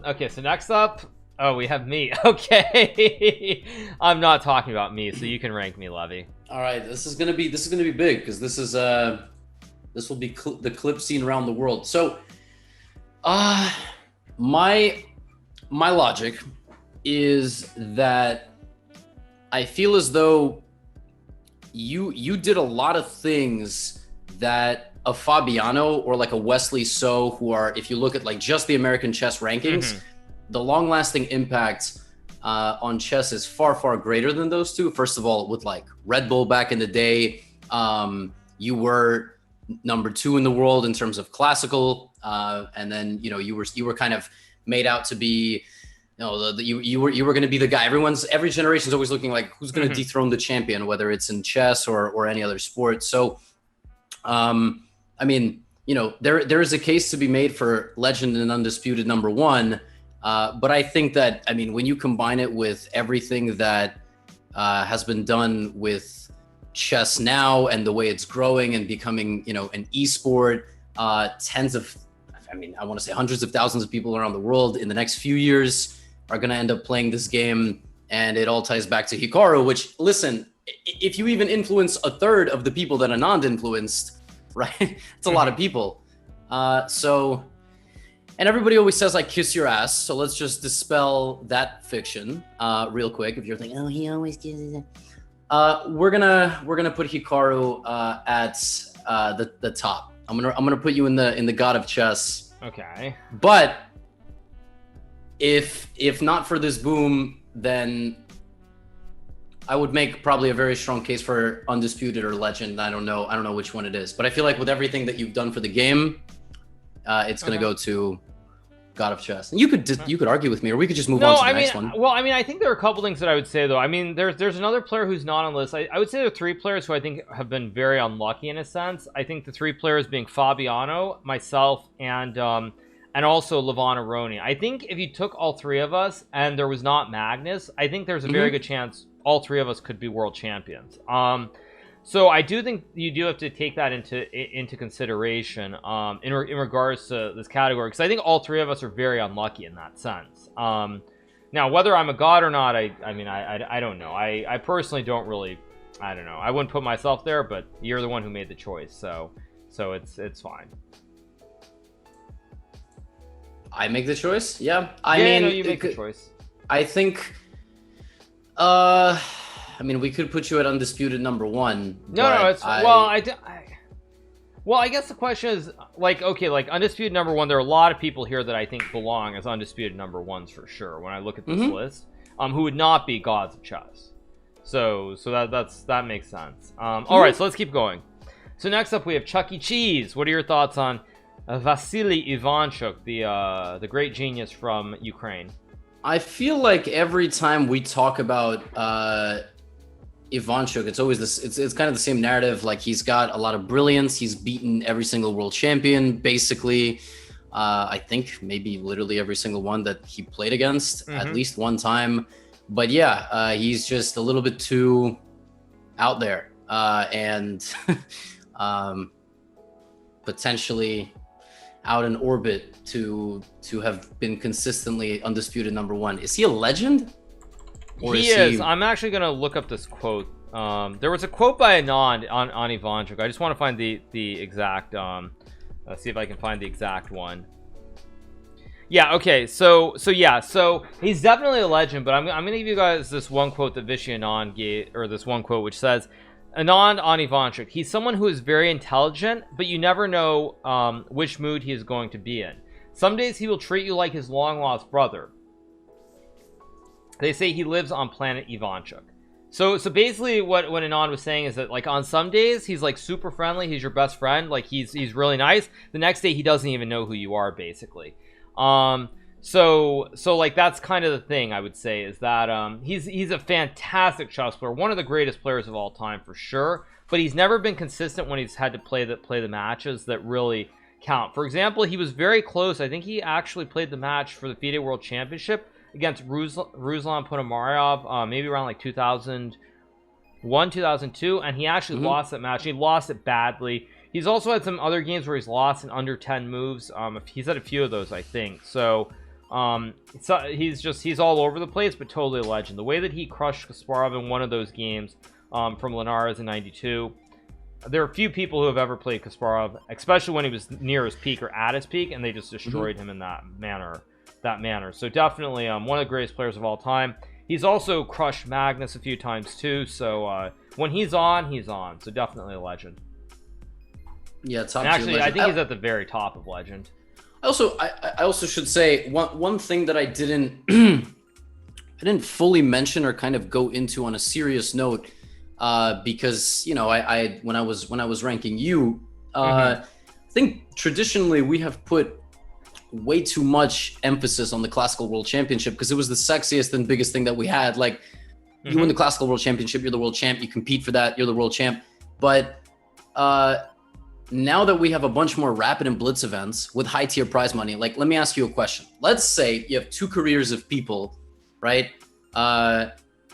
Okay, so next up, oh, we have me. Okay. I'm not talking about me, so you can rank me, Levy. All right, this is gonna be big because this will be the clip seen around the world. So, my logic is that I feel as though you did a lot of things that a Fabiano or like a Wesley So, who are, if you look at like just the American chess rankings, the long-lasting impact on chess is far greater than those two. First of all, with like Red Bull back in the day, you were number 2 in the world in terms of classical, and then you were kind of made out to be, you were going to be the guy. Every generation is always looking like who's going to dethrone the champion, whether it's in chess or any other sport. So, I mean, there is a case to be made for legend and undisputed number 1. But I think that, I mean, when you combine it with everything that has been done with chess now and the way it's growing and becoming, an esport, I want to say hundreds of thousands of people around the world in the next few years are going to end up playing this game. And it all ties back to Hikaru, which, listen, if you even influence a third of the people that Anand influenced, right? It's a lot of people. And everybody always says I kiss your ass, so let's just dispel that fiction real quick. If you're thinking, oh, he always kisses it. We're gonna put Hikaru at the top. I'm gonna put you in the god of chess. Okay. But if not for this boom, then I would make probably a very strong case for undisputed or legend. I don't know which one it is, but I feel like with everything that you've done for the game, it's gonna go to God of Chess. And you could argue with me, or we could just move on to the next one. Well, I mean, I think there are a couple things that I would say though. I mean, there's another player who's not on the list. I would say there are 3 players who I think have been very unlucky in a sense. I think the 3 players being Fabiano, myself, and also Levon Aroni. I think if you took all 3 of us and there was not Magnus, I think there's a very good chance all 3 of us could be world champions. So I do think you do have to take that into consideration in regards to this category, because I think all 3 of us are very unlucky in that sense. Now, whether I'm a god or not, I don't know. I personally don't really, I don't know. I wouldn't put myself there, but you're the one who made the choice, so it's fine. I make the choice? Yeah. You make the choice. I think, we could put you at undisputed number 1. No, it's I guess the question is like, okay, like undisputed number 1. There are a lot of people here that I think belong as undisputed number 1s for sure. When I look at this list, who would not be gods of chess. So that makes sense. All right, so let's keep going. So next up we have Chuck E. Cheese. What are your thoughts on Vasily Ivanchuk, the great genius from Ukraine? I feel like every time we talk about Ivanchuk, it's always this. It's kind of the same narrative. Like, he's got a lot of brilliance. He's beaten every single world champion, basically. I think maybe literally every single one that he played against at least one time. But yeah, he's just a little bit too out there and potentially out in orbit to have been consistently undisputed number 1. Is he a legend? He is. I'm actually going to look up this quote. There was a quote by Anand on Ivanchuk. I just want to find the exact, see if I can find the exact one. Yeah, okay, so he's definitely a legend, but I'm going to give you guys this one quote that Vishy Anand gave, or this one quote which says, Anand on Ivanchuk, he's someone who is very intelligent, but you never know which mood he is going to be in. Some days he will treat you like his long-lost brother. They say he lives on planet Ivanchuk. So basically what Anand was saying is that, like, on some days he's like super friendly, he's your best friend, like he's really nice. The next day he doesn't even know who you are, basically. So like that's kind of the thing I would say, is that he's a fantastic chess player, one of the greatest players of all time for sure, but he's never been consistent when he's had to play the matches that really count. For example, he was very close. I think he actually played the match for the FIDE World Championship against Ruslan Ponomaryov, maybe around like 2001, 2002, and he actually lost that match. He lost it badly. He's also had some other games where he's lost in under 10 moves. He's had a few of those, I think. So So he's all over the place, but totally a legend. The way that he crushed Kasparov in one of those games from Linares in '92. There are few people who have ever played Kasparov, especially when he was near his peak or at his peak, and they just destroyed him in that manner. So definitely one of the greatest players of all time. He's also crushed Magnus a few times too. So when he's on. So definitely a legend. Yeah, top and actually, tier legend. I think he's at the very top of legend. I also should say one thing that I didn't I didn't fully mention or kind of go into on a serious note, because I when I was ranking you, I think traditionally we have put way too much emphasis on the Classical World Championship because it was the sexiest and biggest thing that we had. Like, you win the Classical World Championship, you're the world champ. You compete for that, you're the world champ. But now that we have a bunch more rapid and blitz events with high tier prize money, like, let me ask you a question. Let's say you have two careers of people, right?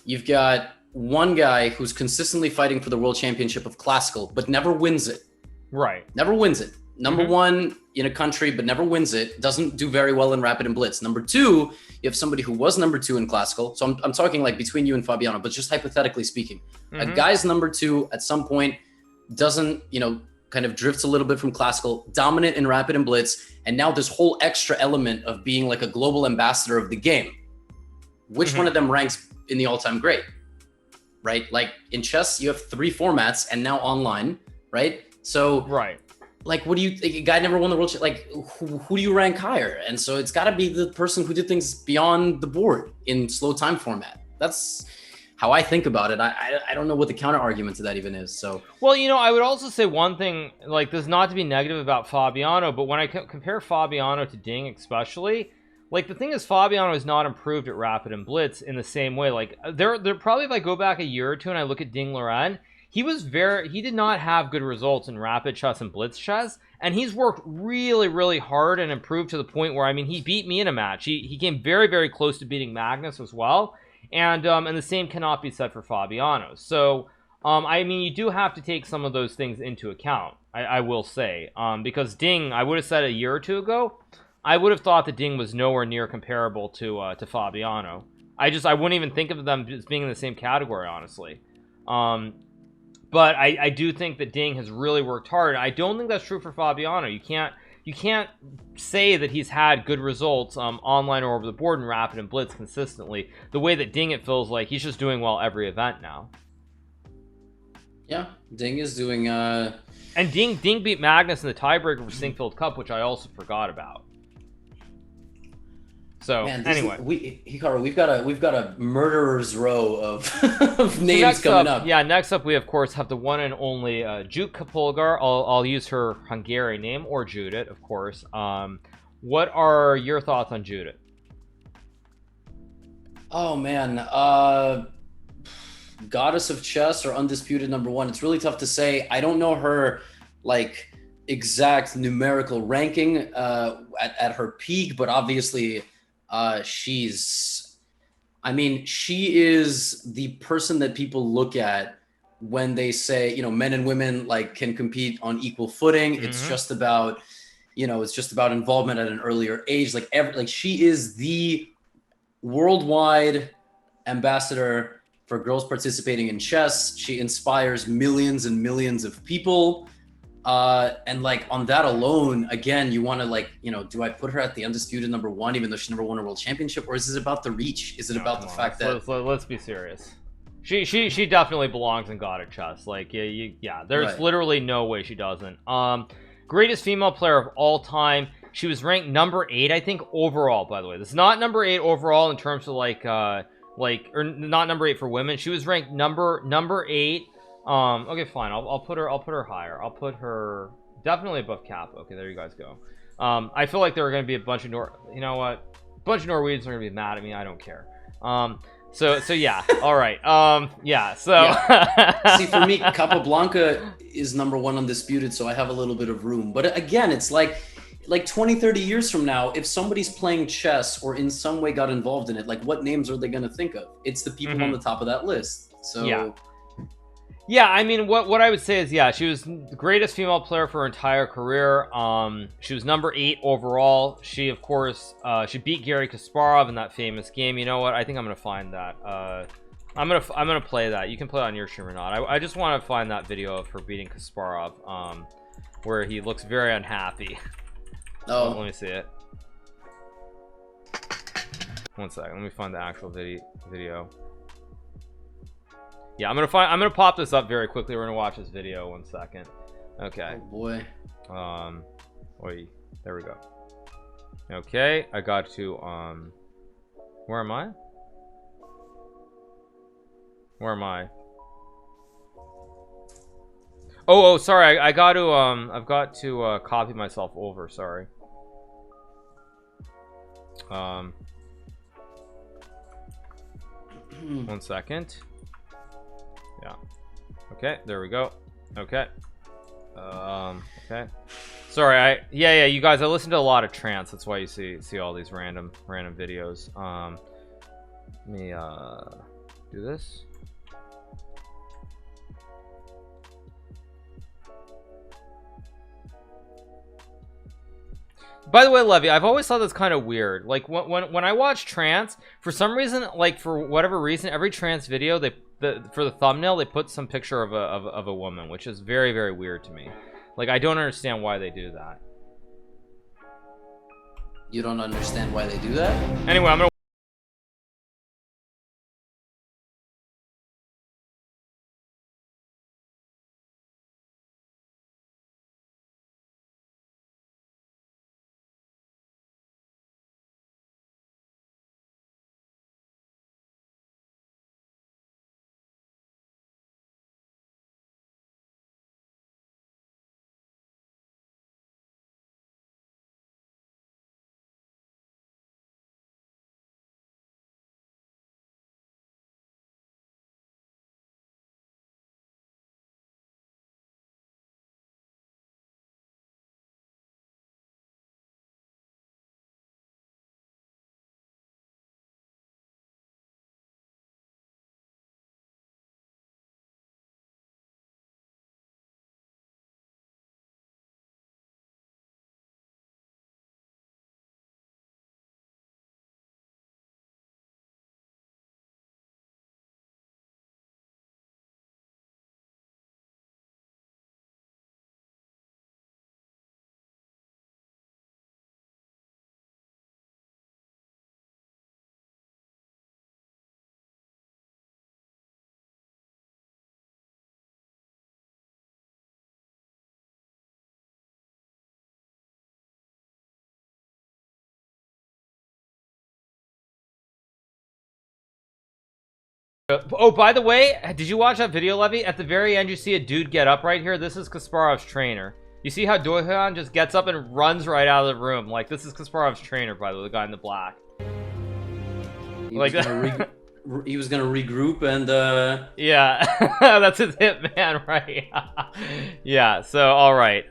You've got one guy who's consistently fighting for the world championship of classical, but never wins it. Right. Never wins it. Number one in a country, but never wins it. Doesn't do very well in rapid and blitz. Number two, you have somebody who was number two in classical. So I'm talking like between you and Fabiano, but just hypothetically speaking, a guy's number two at some point doesn't, kind of drifts a little bit from classical, dominant in rapid and blitz, and now this whole extra element of being like a global ambassador of the game. Which one of them ranks in the all-time great? Right? Like in chess, you have 3 formats and now online, right? So, like, what do you think? A guy never won the world, like, who do you rank higher? And so it's got to be the person who did things beyond the board in slow time format. That's how I think about it. I don't know what the counter argument to that even is. So, well, I would also say one thing, like, this is not to be negative about Fabiano, but when I compare Fabiano to Ding especially, like, the thing is, Fabiano is not improved at rapid and blitz in the same way. Like, there probably, if I go back a year or two and I look at Ding Liren, he did not have good results in rapid chess and blitz chess, and he's worked really, really hard and improved to the point where, he beat me in a match. He came very, very close to beating Magnus as well. And the same cannot be said for Fabiano. So, you do have to take some of those things into account, I will say. Because Ding, I would have said a year or two ago, I would have thought that Ding was nowhere near comparable to Fabiano. I wouldn't even think of them as being in the same category, honestly. But I do think that Ding has really worked hard. I don't think that's true for Fabiano. You can't say that he's had good results online or over the board in rapid and blitz consistently. The way that Ding, it feels like he's just doing well every event now. Yeah, Ding is doing. And Ding beat Magnus in the tiebreaker for Sinkfield Cup, which I also forgot about. So anyway, Hikaru, we've got a murderer's row of names coming up. Yeah, next up we of course have the one and only Judit Kapolgar. I'll use her Hungarian name, or Judit, of course. What are your thoughts on Judit? Oh man, goddess of chess or undisputed number one. It's really tough to say. I don't know her like exact numerical ranking at her peak, but obviously. She is the person that people look at when they say, men and women like can compete on equal footing. It's just about, involvement at an earlier age. Like she is the worldwide ambassador for girls participating in chess. She inspires millions and millions of people. And like on that alone, again, you want to do I put her at the undisputed number one, even though she never won a world championship, or is it about the reach? Is it about the fact that let's be serious? She definitely belongs in God of Chess. Like there's literally no way she doesn't. Greatest female player of all time. She was ranked number 8, I think, overall. By the way, this is not number 8 overall in terms of or not number 8 for women. She was ranked number 8. Okay, fine. I'll put her higher. I'll put her definitely above Kappa. Okay, there you guys go. I feel like there are going to be a bunch of bunch of Norwegians are going to be mad at me. I don't care. So yeah. All right. Yeah. So yeah. See, for me, Capablanca is number 1 undisputed, so I have a little bit of room. But again, it's like 20, 30 years from now, if somebody's playing chess or in some way got involved in it, like what names are they going to think of? It's the people on the top of that list. So Yeah, I mean, what I would say is, yeah, she was the greatest female player for her entire career. She was number 8 overall. She, of course, she beat Garry Kasparov in that famous game. You know what? I think I'm gonna find that. I'm gonna play that. You can play it on your stream or not. I just want to find that video of her beating Kasparov, where he looks very unhappy. Oh, let me see it. One second. Let me find the actual video. Yeah, I'm gonna pop this up very quickly. We're gonna watch this video. 1 second. Okay. Oh boy. Wait, there we go. Okay, I got to where am I? Where am I? Oh, sorry. I got to I've got to copy myself over. Sorry. 1 second. Yeah. Okay, there we go. Okay. Okay. Sorry, yeah, you guys, I listen to a lot of trance. That's why you see all these random videos. Let me do this. By the way, Levy, I've always thought that's kind of weird. Like when I watch trance, for some reason, like for whatever reason, every trance video for the thumbnail they put some picture of a woman, which is very, very weird to me. Like, I don't understand why they do that. You don't understand why they do that? Anyway, I'm gonna. Oh, by the way, did you watch that video, Levy? At the very end, you see a dude get up right here. This is Kasparov's trainer. You see how Dohan just gets up and runs right out of the room? Like, this is Kasparov's trainer, by the way, the guy in the black. He was gonna regroup and yeah, that's his hitman, right? Yeah. So, all right.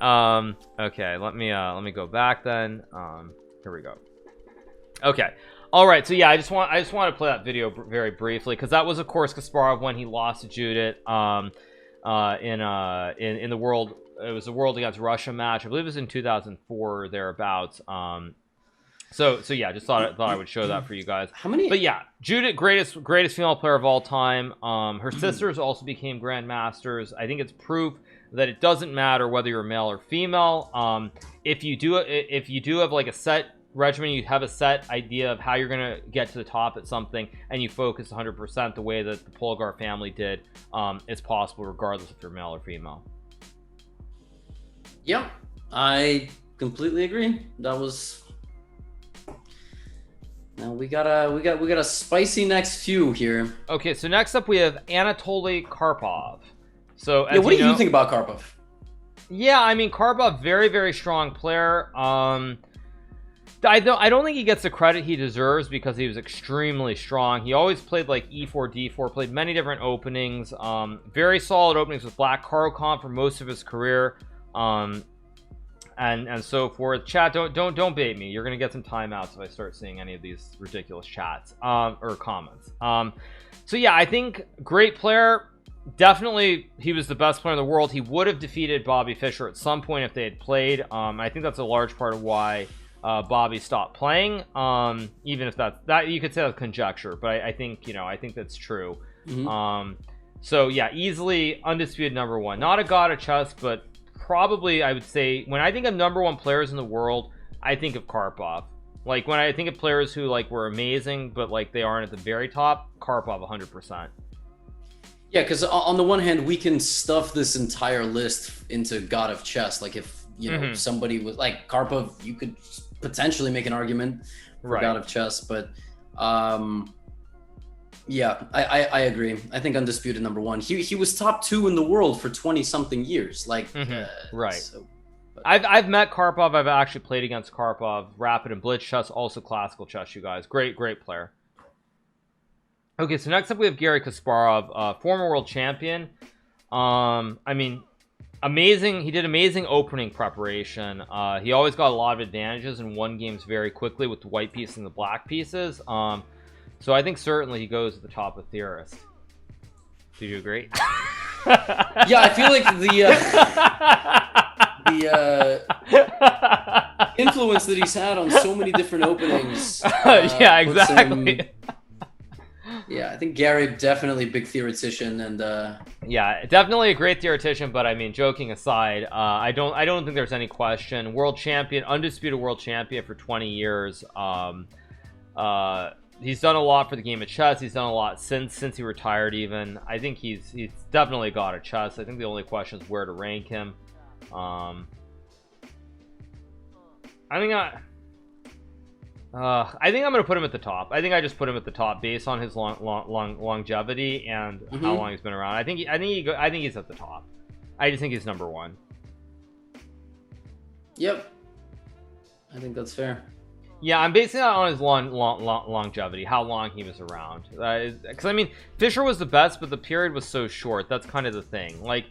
Okay. Let me go back then. Here we go. Okay. All right, so yeah, I just want to play that video very briefly, because that was, of course, Kasparov when he lost to Judith in the world. It was the world against Russia match. I believe it was in 2004 or thereabouts. So yeah, just thought I would show that for you guys. How many? But yeah, Judith, greatest female player of all time. Her sisters also became grandmasters. I think it's proof that it doesn't matter whether you're male or female. If you do have like a set regimen, you have a set idea of how you're gonna get to the top at something, and you focus 100% the way that the Polgar family did, it's possible regardless if you're male or female. Yep, I completely agree. That was. Now we got a spicy next few here. Okay, so next up we have Anatoly Karpov. So yeah, what do you think about Karpov? Yeah, I mean, Karpov, very, very strong player. I don't think he gets the credit he deserves, because he was extremely strong. He always played like e4 d4, played many different openings, very solid openings with black Carlsen for most of his career, and so forth. Chat, don't bait me. You're gonna get some timeouts if I start seeing any of these ridiculous chats or comments. So yeah, I think great player. definitely he was the best player in the world. He would have defeated Bobby Fischer at some point if they had played. I think that's a large part of why Bobby stopped playing. Even if that you could say that's conjecture, but I think, you know, I think that's true. So yeah, easily undisputed number one. Not a god of chess, but probably I would say when I think of number one players in the world, I think of Karpov. Like when I think of players who like were amazing, but like they aren't at the very top, Karpov 100%. Yeah, because on the one hand, we can stuff this entire list into God of Chess. Like if, you know, somebody was like Karpov, you could potentially make an argument for God of Chess. But yeah, I agree. I think undisputed number one. He was top 2 in the world for 20-something years. Like, right. So, I've met Karpov. I've actually played against Karpov. Rapid and blitz chess, also classical chess, you guys. Great player. Okay, so next up we have Garry Kasparov, former world champion. I mean, amazing. He did amazing opening preparation. He always got a lot of advantages and won games very quickly with the white piece and the black pieces. So I think certainly he goes to the top of theorists. Do you agree? Yeah, I feel like the influence that he's had on so many different openings. Yeah, exactly. Yeah, I think Garry definitely big theoretician, and yeah, definitely a great theoretician. But I mean, joking aside, I don't think there's any question. World champion, undisputed world champion for 20 years. He's done a lot for the game of chess. He's done a lot since he retired. Even I think he's definitely a god of chess. I think the only question is where to rank him. I think I'm gonna put him at the top. I think I just put him at the top based on his longevity and how long he's been around. I think he's at the top. I just think he's number one. Yep, I think that's fair. Yeah, I'm basing that on his longevity, how long he was around. Because I mean, Fischer was the best, but the period was so short. That's kind of the thing. Like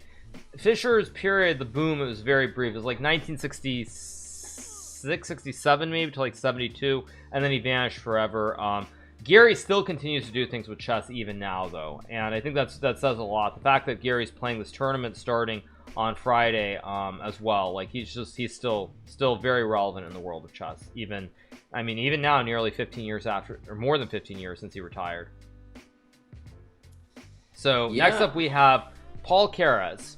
Fischer's period, the boom, it was very brief. It was like 1966, 67 maybe to like 72, and then he vanished forever. Garry still continues to do things with chess even now, though, and I think that says a lot. The fact that Gary's playing this tournament starting on Friday, as well, like he's still very relevant in the world of chess. Even now, nearly 15 years after, or more than 15 years since he retired. So next up we have Paul Carras.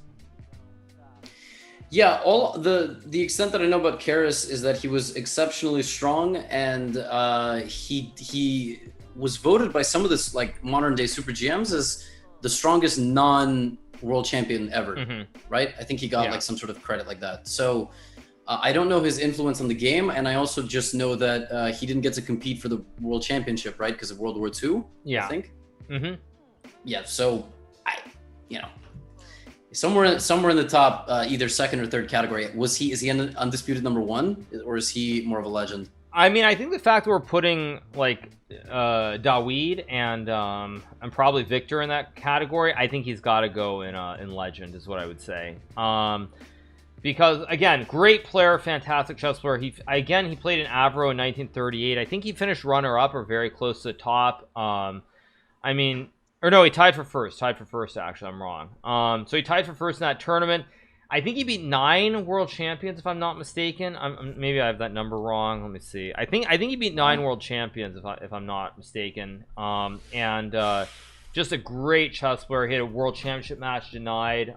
Yeah, all the extent that I know about Carras is that he was exceptionally strong, and he was voted by some of this like modern day super GMs as the strongest non-world champion ever, right? I think he got like some sort of credit like that. So I don't know his influence on the game, and I also just know that he didn't get to compete for the world championship, right? Because of World War II, I think. Yeah, so somewhere in the top, either second or third category. Is he an undisputed number one, or is he more of a legend? I mean, I think the fact that we're putting like Dawid and probably Victor in that category, I think he's got to go in legend, is what I would say. Because again, great player, fantastic chess player. He played in Avro in 1938. I think he finished runner-up or very close to the top. I mean, or no, he tied for first. Actually, I'm wrong. So he tied for first in that tournament. I think he beat 9 world champions, if I'm not mistaken. Maybe I have that number wrong. Let me see. I think he beat 9 world champions, if I'm not mistaken. Just a great chess player. He had a world championship match denied.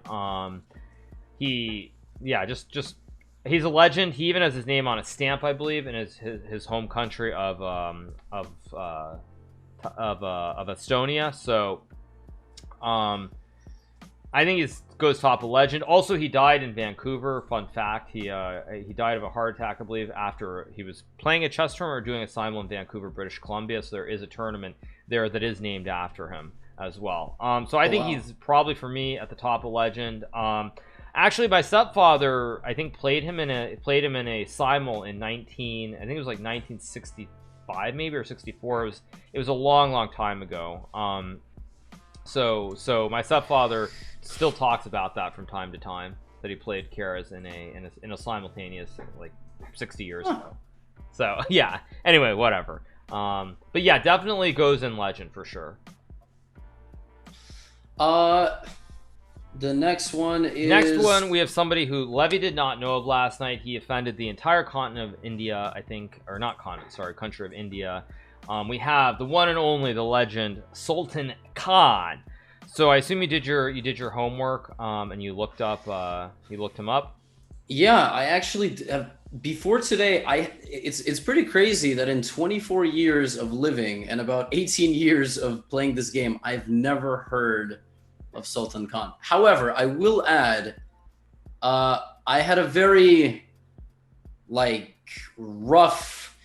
He's a legend. He even has his name on a stamp, I believe, in his home country of Estonia. So I think he goes top of legend. Also, he died in Vancouver. Fun fact: he died of a heart attack, I believe, after he was playing a chess tournament or doing a simul in Vancouver, British Columbia. So there is a tournament there that is named after him as well. So I think he's probably, for me, at the top of legend. Actually, my stepfather, I think, played him in a simul in 1965 maybe, or 64. It was a long time ago. So my stepfather still talks about that from time to time, that he played Carras in a simultaneous, like 60 years ago. So yeah, anyway, whatever. But yeah, definitely goes in legend for sure. The next one is... Next one, we have somebody who Levy did not know of last night. He offended the entire continent of India, I think, or not continent, sorry, country of India. We have the one and only, the legend, Sultan Khan. So I assume you did your homework, and you looked him up. Yeah, I actually before today. It's pretty crazy that in 24 years of living and about 18 years of playing this game, I've never heard of Sultan Khan. However, I will add, I had a very rough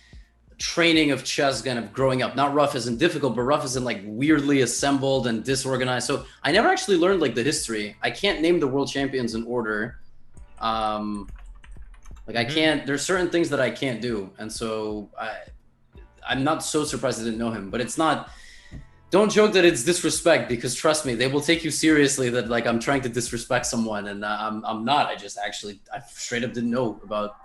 training of chess kind of growing up. Not rough as in difficult, but rough as in weirdly assembled and disorganized. So I never actually learned the history. I can't name the world champions in order. I can't, there's certain things that I can't do. And so I'm not so surprised I didn't know him, but it's not, don't joke that it's disrespect, because trust me, they will take you seriously that I'm trying to disrespect someone, and I'm not. I straight up didn't know about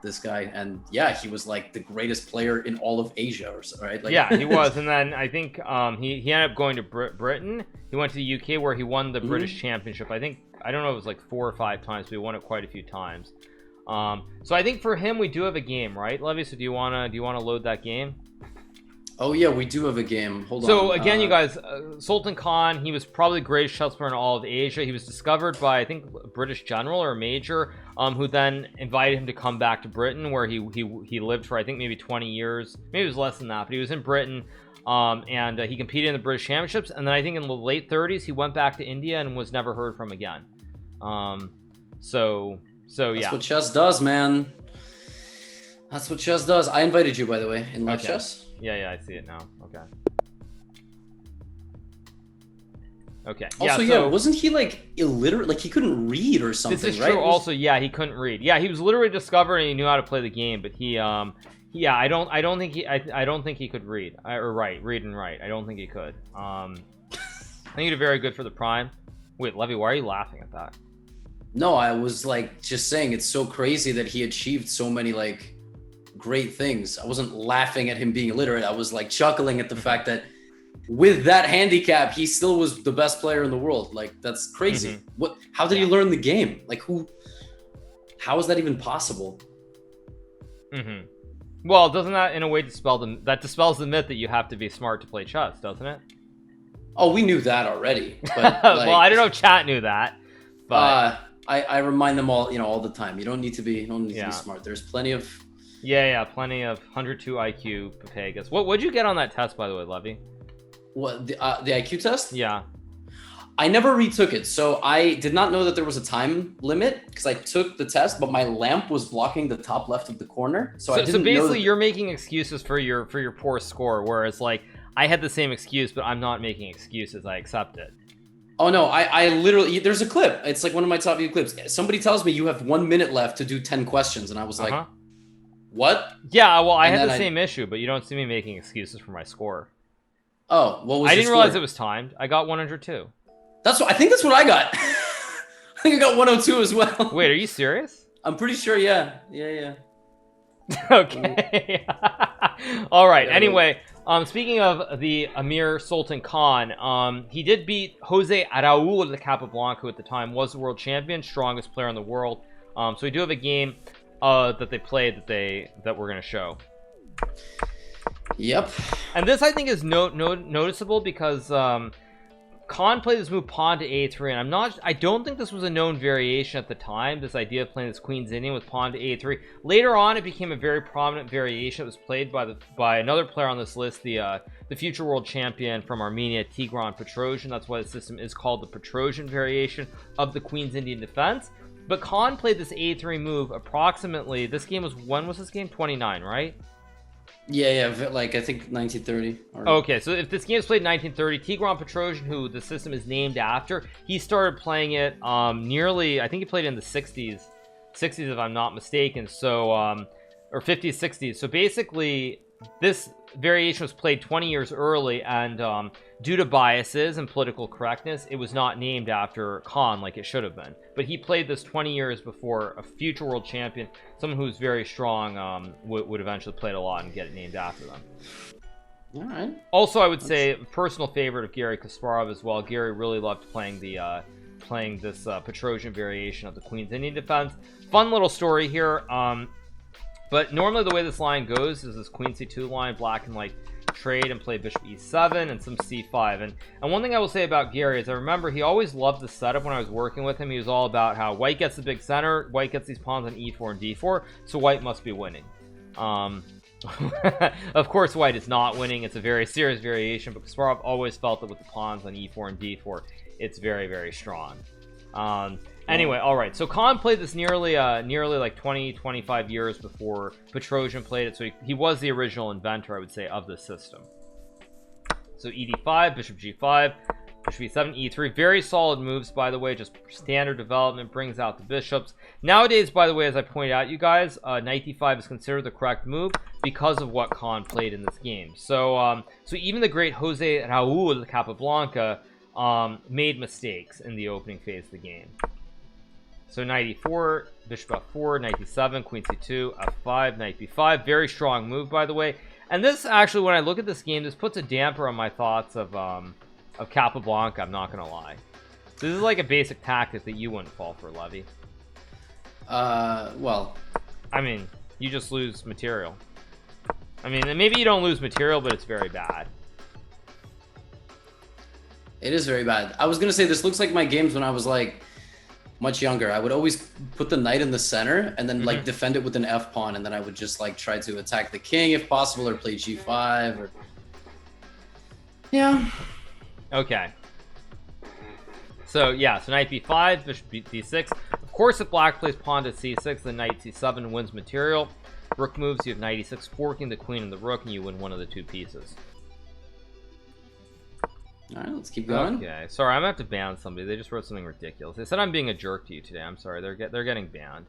this guy. And yeah, he was the greatest player in all of Asia, right? Yeah, he was. And then I think he ended up going to Britain. He went to the UK where he won the British Championship. I don't know, it was 4 or 5 times, but he won it quite a few times. So I think for him we do have a game, right, Levy? So do you wanna load that game? Oh yeah, we do have a game. Hold on. So again, you guys, Sultan Khan, he was probably the greatest chess player in all of Asia. He was discovered by, I think, a British general or a major, who then invited him to come back to Britain, where he lived for, I think, maybe 20 years. Maybe it was less than that, but he was in Britain, and he competed in the British Championships. And then I think in the late 30s, he went back to India and was never heard from again. So yeah. That's what chess does, man. That's what chess does. I invited you, by the way, in live chess. Yeah, I see it now. Okay. Also, yeah, wasn't he illiterate? He couldn't read or something, this is right? True. Also, yeah, he couldn't read. Yeah, he was literally discovered and he knew how to play the game, but he, yeah, I don't think he could read or read and write. I don't think he could. I think he did very good for the prime. Wait, Levy, why are you laughing at that? No, I was just saying it's so crazy that he achieved so many great things. I wasn't laughing at him being illiterate. I was chuckling at the fact that with that handicap, he still was the best player in the world. That's crazy. How did he learn the game? How is that even possible? Well, doesn't that in a way dispels the myth that you have to be smart to play chess, doesn't it? Oh, we knew that already. But well, I don't know if chat knew that, but I remind them all the time. You don't need to be smart. There's plenty of plenty of 102 IQ Papagas. What'd you get on that test, by the way, Levy? What, the IQ test? Yeah. I never retook it, so I did not know that there was a time limit, because I took the test, but my lamp was blocking the top left of the corner, so I didn't know. So basically, you're making excuses for your poor score, whereas I had the same excuse, but I'm not making excuses. I accept it. Oh no, I literally, there's a clip. It's one of my top view clips. Somebody tells me you have 1 minute left to do 10 questions, and I was what? Yeah, well, I had the same issue, but you don't see me making excuses for my score. Oh, what was I your didn't realize it was timed. I got 102. I think that's what I got. I think I got 102 as well. Wait, are you serious? I'm pretty sure, yeah. Okay. All right. Anyway, speaking of the Emir Sultan Khan, he did beat Jose Araújo de Capablanca at the time, was the world champion, strongest player in the world. So we do have a game that they played that we're going to show. Yep. And this, I think, is noticeable because Khan played this move pawn to a3, and I don't think this was a known variation at the time, this idea of playing this Queen's Indian with pawn to a3. Later on, it became a very prominent variation. It was played by another player on this list, the future world champion from Armenia, Tigran Petrossian. That's why the system is called the Petrossian variation of the Queen's Indian defense. But Khan played this a3 move approximately, this game was, when was this game? 29, right? Yeah, I think 1930. Okay, so if this game is played in 1930, Tigran Petrossian, who the system is named after, he started playing it nearly, I think he played it in the 60s if I'm not mistaken, so, or 50s, 60s. So basically, this variation was played 20 years early, and due to biases and political correctness, it was not named after Khan like it should have been. But he played this 20 years before a future world champion, someone who's very strong, would eventually play it a lot and get it named after them. All right. Also, I would say a personal favorite of Garry Kasparov as well. Gary really loved playing the playing this Petrosian variation of the Queen's Indian defense. Fun little story here. But normally the way this line goes is this Queen C2 line. Black can like trade and play Bishop E7 and some C5. And one thing I will say about Gary is I remember he always loved the setup when I was working with him. He was all about how white gets the big center, white gets these pawns on E4 and D4, so white must be winning. Of course white is not winning. It's a very serious variation, but Kasparov always felt that with the pawns on E4 and D4 it's very, very strong. Anyway, all right, so Khan played this nearly like 20-25 years before Petrosian played it, so he was the original inventor, I would say, of the system. So ED5, Bishop G5, Bishop E7, E3, very solid moves, by the way, just standard development, brings out the bishops. Nowadays, by the way, as I pointed out, you guys, Knight D5 is considered the correct move because of what Khan played in this game. So even the great Jose Raul Capablanca made mistakes in the opening phase of the game. So Knight E4, Bishop F4, Knight D7, Queen C2, F5, Knight B5. Very strong move, by the way. And this actually, when I look at this game, this puts a damper on my thoughts of Capablanca, I'm not gonna lie. This is like a basic tactic that you wouldn't fall for, Levy. Well, I mean, you just lose material. I mean, maybe you don't lose material, but it's very bad. It is very bad. I was gonna say, this looks like my games when I was like much younger. I would always put the knight in the center and then like defend it with an F pawn, and then I would just like try to attack the king if possible, or play G5 or yeah. Okay. So yeah, so Knight B5, Bishop D6. Of course, if Black plays pawn to C6, then Knight C7 wins material. Rook moves, you have Knight E6, forking the queen and the rook, and you win one of the two pieces. All right, let's keep going. Okay, sorry, I'm gonna have to ban somebody. They just wrote something ridiculous. They said I'm being a jerk to you today. I'm sorry. They're getting banned.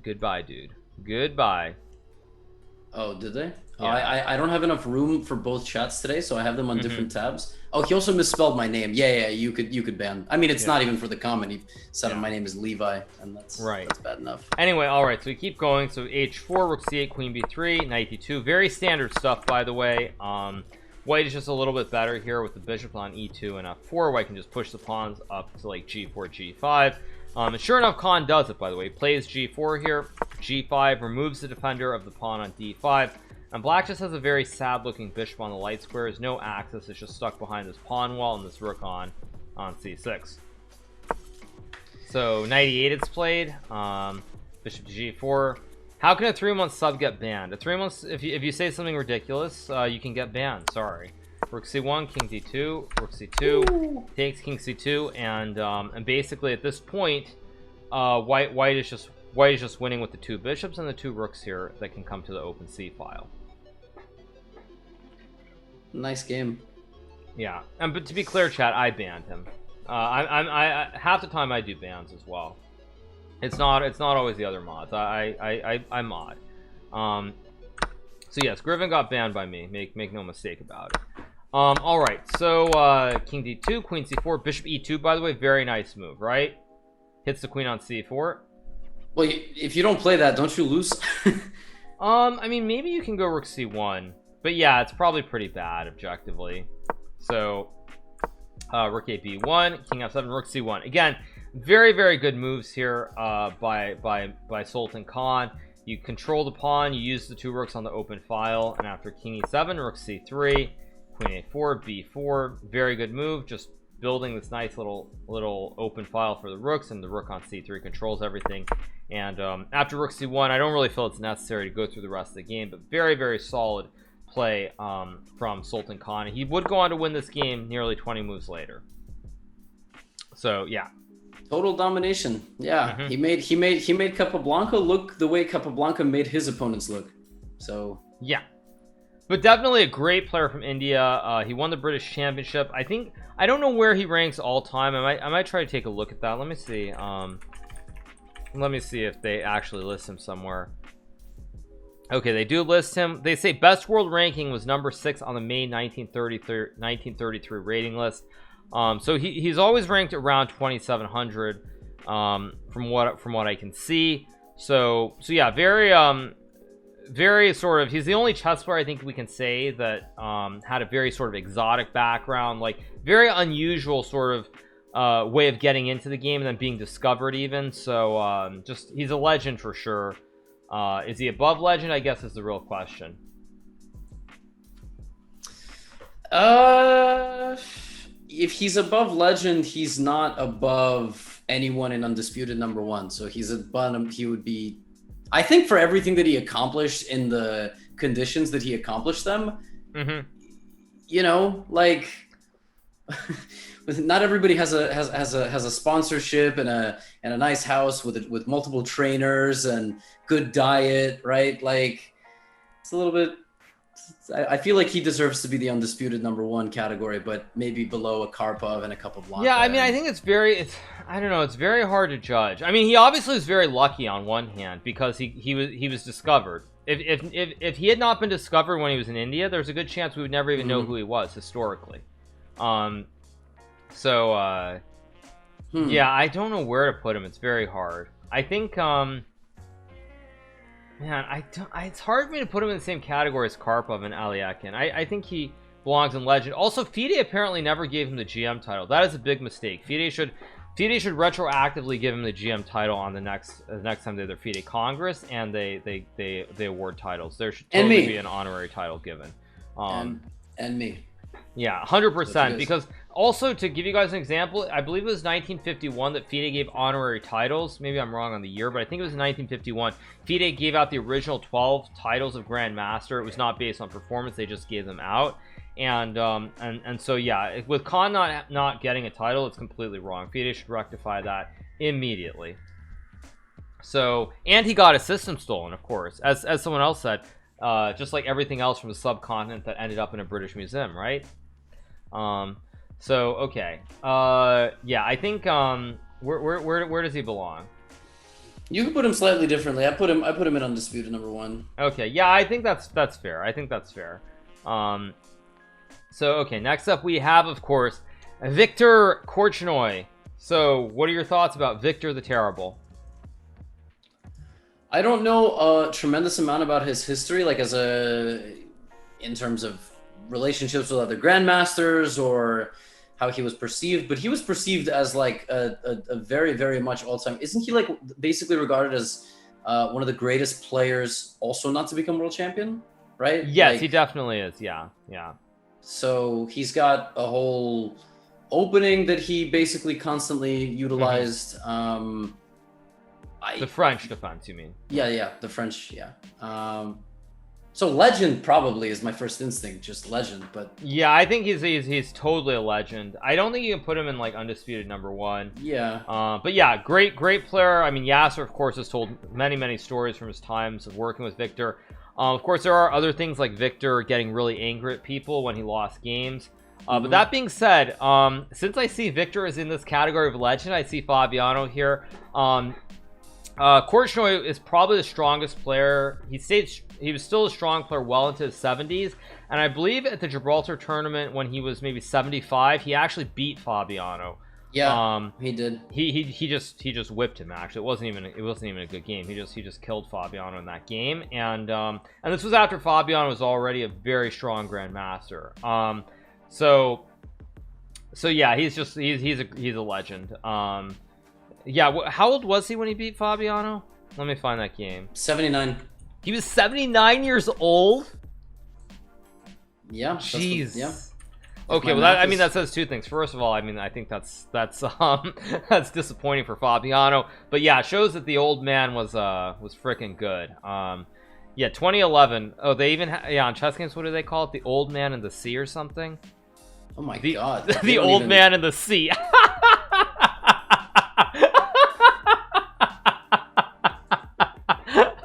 Goodbye, dude. Goodbye. Oh, did they? Yeah. Oh, I don't have enough room for both chats today, so I have them on different tabs. Oh, he also misspelled my name. Yeah, you could ban. I mean, it's not even for the comment. He said my name is Levi, and that's bad enough. Anyway, all right, so we keep going. So H4, Rook C8, Queen B3, Knight D2. Very standard stuff, by the way. White is just a little bit better here with the bishop on E2 and F4. White can just push the pawns up to like G4, G5. And sure enough, Khan does it, by the way. He plays G4 here. G5 removes the defender of the pawn on D5. And Black just has a very sad-looking bishop on the light squares. No axis. It's just stuck behind this pawn wall and this rook on C6. So Knight E8 is played. Bishop to G4. How can a 3-1 sub get banned? A 3-1, if you say something ridiculous, you can get banned. Sorry. Rook C1, King D2, Rook C2, takes King C2, and basically at this point, white is just winning with the two bishops and the two rooks here that can come to the open C file. Nice game. Yeah, but to be clear, chat, I banned him. I half the time I do bans as well. It's not always the other mods. I mod. So yes, Griffin got banned by me. Make no mistake about it. All right. So King D2, Queen C4, Bishop E2. By the way, very nice move, right? Hits the queen on C4. Well, if you don't play that, don't you lose? I mean, maybe you can go Rook C1, but yeah, it's probably pretty bad objectively. So Rook A B1, King F7, Rook C1. Again, very, very good moves here by Sultan Khan. You control the pawn, you use the two rooks on the open file, and after King E7, Rook C3, Queen A4, B4. Very good move, just building this nice little open file for the rooks, and the rook on C3 controls everything. And after Rook C1, I don't really feel it's necessary to go through the rest of the game, but very, very solid play from Sultan Khan. He would go on to win this game nearly 20 moves later. So yeah. Total domination. Yeah, he made Capablanca look the way Capablanca made his opponents look. So yeah, but definitely a great player from India. He won the British Championship. I don't know where he ranks all time. I might try to take a look at that. Let me see. Let me see if they actually list him somewhere. Okay, they do list him. They say best world ranking was number 6 on the May 1933 rating list. So he's always ranked around 2700 from what I can see. So yeah, very sort of, he's the only chess player I think we can say that had a very sort of exotic background, like very unusual sort of way of getting into the game and then being discovered even. So just he's a legend for sure. Is he above legend, I guess, is the real question. If he's above legend, he's not above anyone in undisputed number one. So he's above, he would be, I think, for everything that he accomplished in the conditions that he accomplished them. You know, like not everybody has a sponsorship and a nice house with multiple trainers and good diet, right? Like it's a little bit. I feel like he deserves to be the undisputed number one category, but maybe below a Karpov and a couple Blanca. Yeah, I mean, I think it's I don't know, it's very hard to judge. I mean, he obviously was very lucky on one hand because he was discovered. If he had not been discovered when he was in India, there's a good chance we would never even know who he was historically. Yeah, I don't know where to put him. It's very hard. I think man, it's hard for me to put him in the same category as Karpov and Alyakin. I think he belongs in legend. Also, FIDE apparently never gave him the GM title. That is a big mistake. FIDE should retroactively give him the GM title on the next time they have their FIDE Congress and they award titles. There should totally be an honorary title given. And me. Yeah, 100%. Because also, to give you guys an example, I believe it was 1951 that FIDE gave honorary titles. Maybe I'm wrong on the year, but I think it was 1951. FIDE gave out the original 12 titles of Grand Master. It was not based on performance; they just gave them out. And so yeah, with Khan not getting a title, it's completely wrong. FIDE should rectify that immediately. So, and he got his system stolen, of course, as someone else said, just like everything else from the subcontinent that ended up in a British museum, right? So okay, yeah, I think where does he belong? You can put him slightly differently. I put him in undisputed number one. Okay, yeah, I think that's fair. I think that's fair. So okay, next up we have, of course, Viktor Korchnoy. So what are your thoughts about Viktor the Terrible? I don't know a tremendous amount about his history, like in terms of relationships with other grandmasters or how he was perceived, but he was perceived as like a very, very much all-time. Isn't he like basically regarded as one of the greatest players also not to become world champion, right? Yes, like, he definitely is. Yeah. So he's got a whole opening that he basically constantly utilized. The French defense, you mean? Yeah, the French, yeah. So legend probably is my first instinct, just legend, but yeah, I think he's totally a legend. I don't think you can put him in like undisputed number one. Yeah. But yeah, great player. I mean, Yasser, of course, has told many stories from his times of working with Viktor. Of course, there are other things like Viktor getting really angry at people when he lost games. But that being said, since I see Viktor is in this category of legend, I see Fabiano here. Korchnoy is probably the strongest player. He was still a strong player well into his 70s, and I believe at the Gibraltar tournament when he was maybe 75, he actually beat Fabiano. Yeah, he did. He just whipped him. Actually, it wasn't even a good game. He just killed Fabiano in that game, and this was after Fabiano was already a very strong grandmaster. So yeah, he's a legend. Yeah, how old was he when he beat Fabiano? Let me find that game. 79. He was 79 years old? Yeah. Jeez. Yeah. Okay, well, that says two things. First of all, I mean, I think that's that's disappointing for Fabiano. But yeah, it shows that the old man was freaking good. Yeah, 2011. Oh, they even on chess games, what do they call it? The old man in the sea or something? Oh my god. The old man in the sea.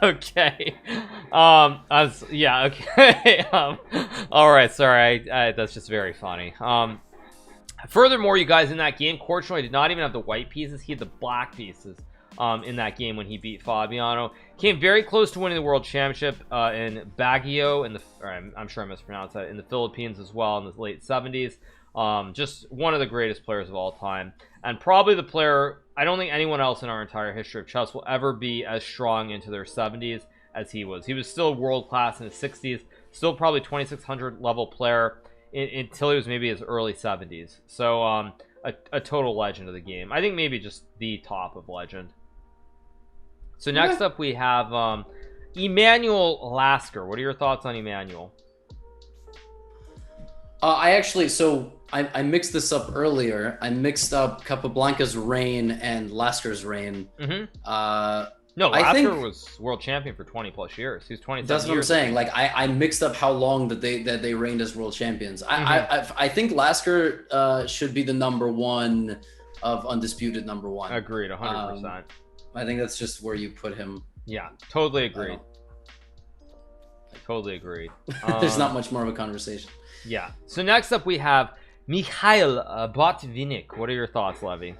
Okay. Yeah, okay. All right, sorry. That's just very funny. Furthermore, you guys, in that game, Korchnoy did not even have the white pieces. He had the black pieces in that game when he beat Fabiano. Came very close to winning the world championship in Baguio, I'm sure I mispronounced that, in the Philippines as well in the late 70s. Just one of the greatest players of all time, and probably the player, I don't think anyone else in our entire history of chess will ever be as strong into their 70s as he was. He was still world class in his 60s, still probably 2600 level player until he was maybe his early 70s. So a total legend of the game. I think maybe just the top of legend. So next up we have Emmanuel Alaska. What are your thoughts on Emmanuel? I mixed this up earlier. I mixed up Capablanca's reign and Lasker's reign. No, Lasker was world champion for 20 plus years. He was 27 That's what years. I'm saying. Like I mixed up how long that they reigned as world champions. I think Lasker should be the number one of undisputed number one. Agreed, 100%. I think that's just where you put him. Yeah, totally agreed. Totally agreed. There's not much more of a conversation. Yeah. So next up we have Mikhail Botvinnik. What are your thoughts, Levy?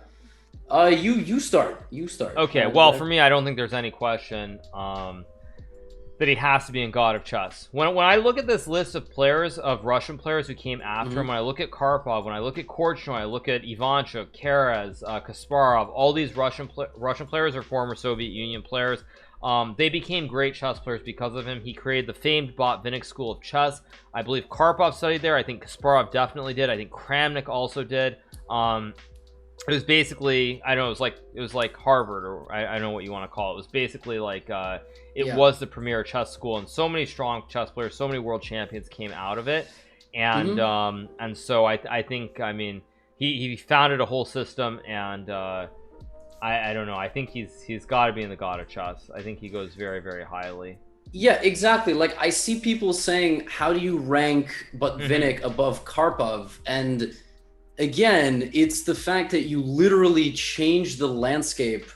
You start. Okay. Well, for me, I don't think there's any question that he has to be in God of Chess. When I look at this list of players, of Russian players who came after him, when I look at Karpov, when I look at Korchnoy, I look at Ivanchuk, Carras, Kasparov, all these Russian players are former Soviet Union players. They became great chess players because of him. He created the famed Botvinnik school of chess. I believe Karpov studied there. I think Kasparov definitely did. I think Kramnik also did. It was basically, I don't know, it was like Harvard, or I don't know what you want to call it. It was basically like it was the premier chess school, and so many strong chess players, so many world champions came out of it. And and so I think, I mean, he founded a whole system, and I don't know. I think he's got to be in the God of Chess. I think he goes very, very highly. Yeah, exactly. Like I see people saying, how do you rank Botvinnik above Karpov? And again, it's the fact that you literally change the landscape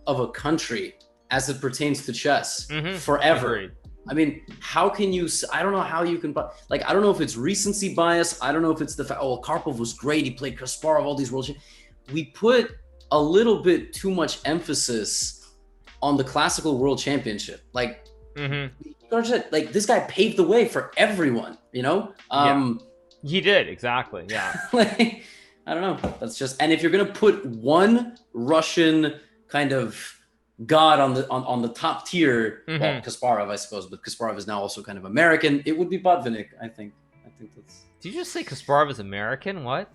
of a country as it pertains to chess forever. Agreed. I mean, how can you? I don't know how you can. Like, I don't know if it's recency bias. I don't know if it's the fact. Oh, Karpov was great. He played Kasparov. All these world. We put a little bit too much emphasis on the classical world championship. Like, like this guy paved the way for everyone. You know. He did, exactly. Yeah. Like, I don't know. That's just, and if you're gonna put one Russian kind of god on the top tier, well, Kasparov, I suppose, but Kasparov is now also kind of American. It would be Botvinnik, I think. That's. Did you just say Kasparov is American? What?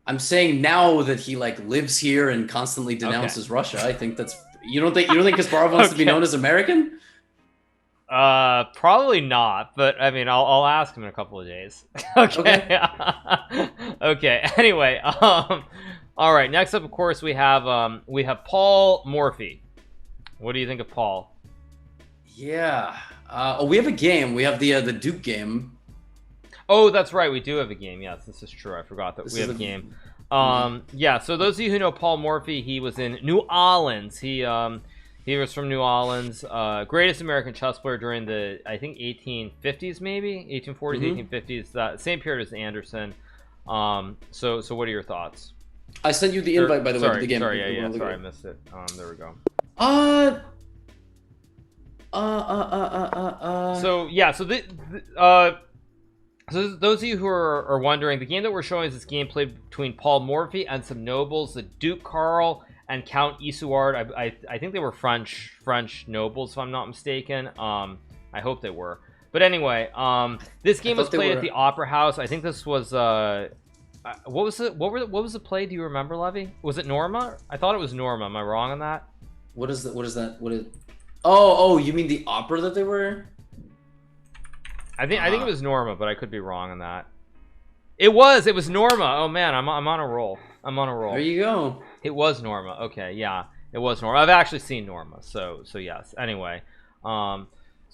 I'm saying now that he like lives here and constantly denounces Russia. I think that's. You don't think Kasparov wants to be known as American? Probably not, but I mean, I'll ask him in a couple of days. Okay. Okay. Anyway, all right. Next up, of course, we have Paul Morphy. What do you think of Paul? Yeah. We have a game. We have the Duke game. Oh, that's right. We do have a game. Yes, this is true. I forgot that we have a game. Yeah. So those of you who know Paul Morphy, he was in New Orleans. He was from New Orleans, greatest American chess player during the, I think, 1850s, maybe 1840s, 1850s. That same period as Anderson. So what are your thoughts? I sent you the invite, by the way, to the game. Sorry, sorry, I missed it. There we go. So yeah, so so those of you who are wondering, the game that we're showing is this game played between Paul Morphy and some nobles, the Duke Karl and Count Isouard. I think they were French nobles, if I'm not mistaken. I hope they were. But anyway, this game was played at the Opera House. I think this was what was the play? Do you remember, Levy? Was it Norma? I thought it was Norma. Am I wrong on that? What is that? Oh, you mean the opera that they were? I think it was Norma, but I could be wrong on that. It was Norma. Oh man, I'm on a roll. There you go. It was Norma. Okay, yeah, it was Norma. I've actually seen Norma, so yes. Anyway, so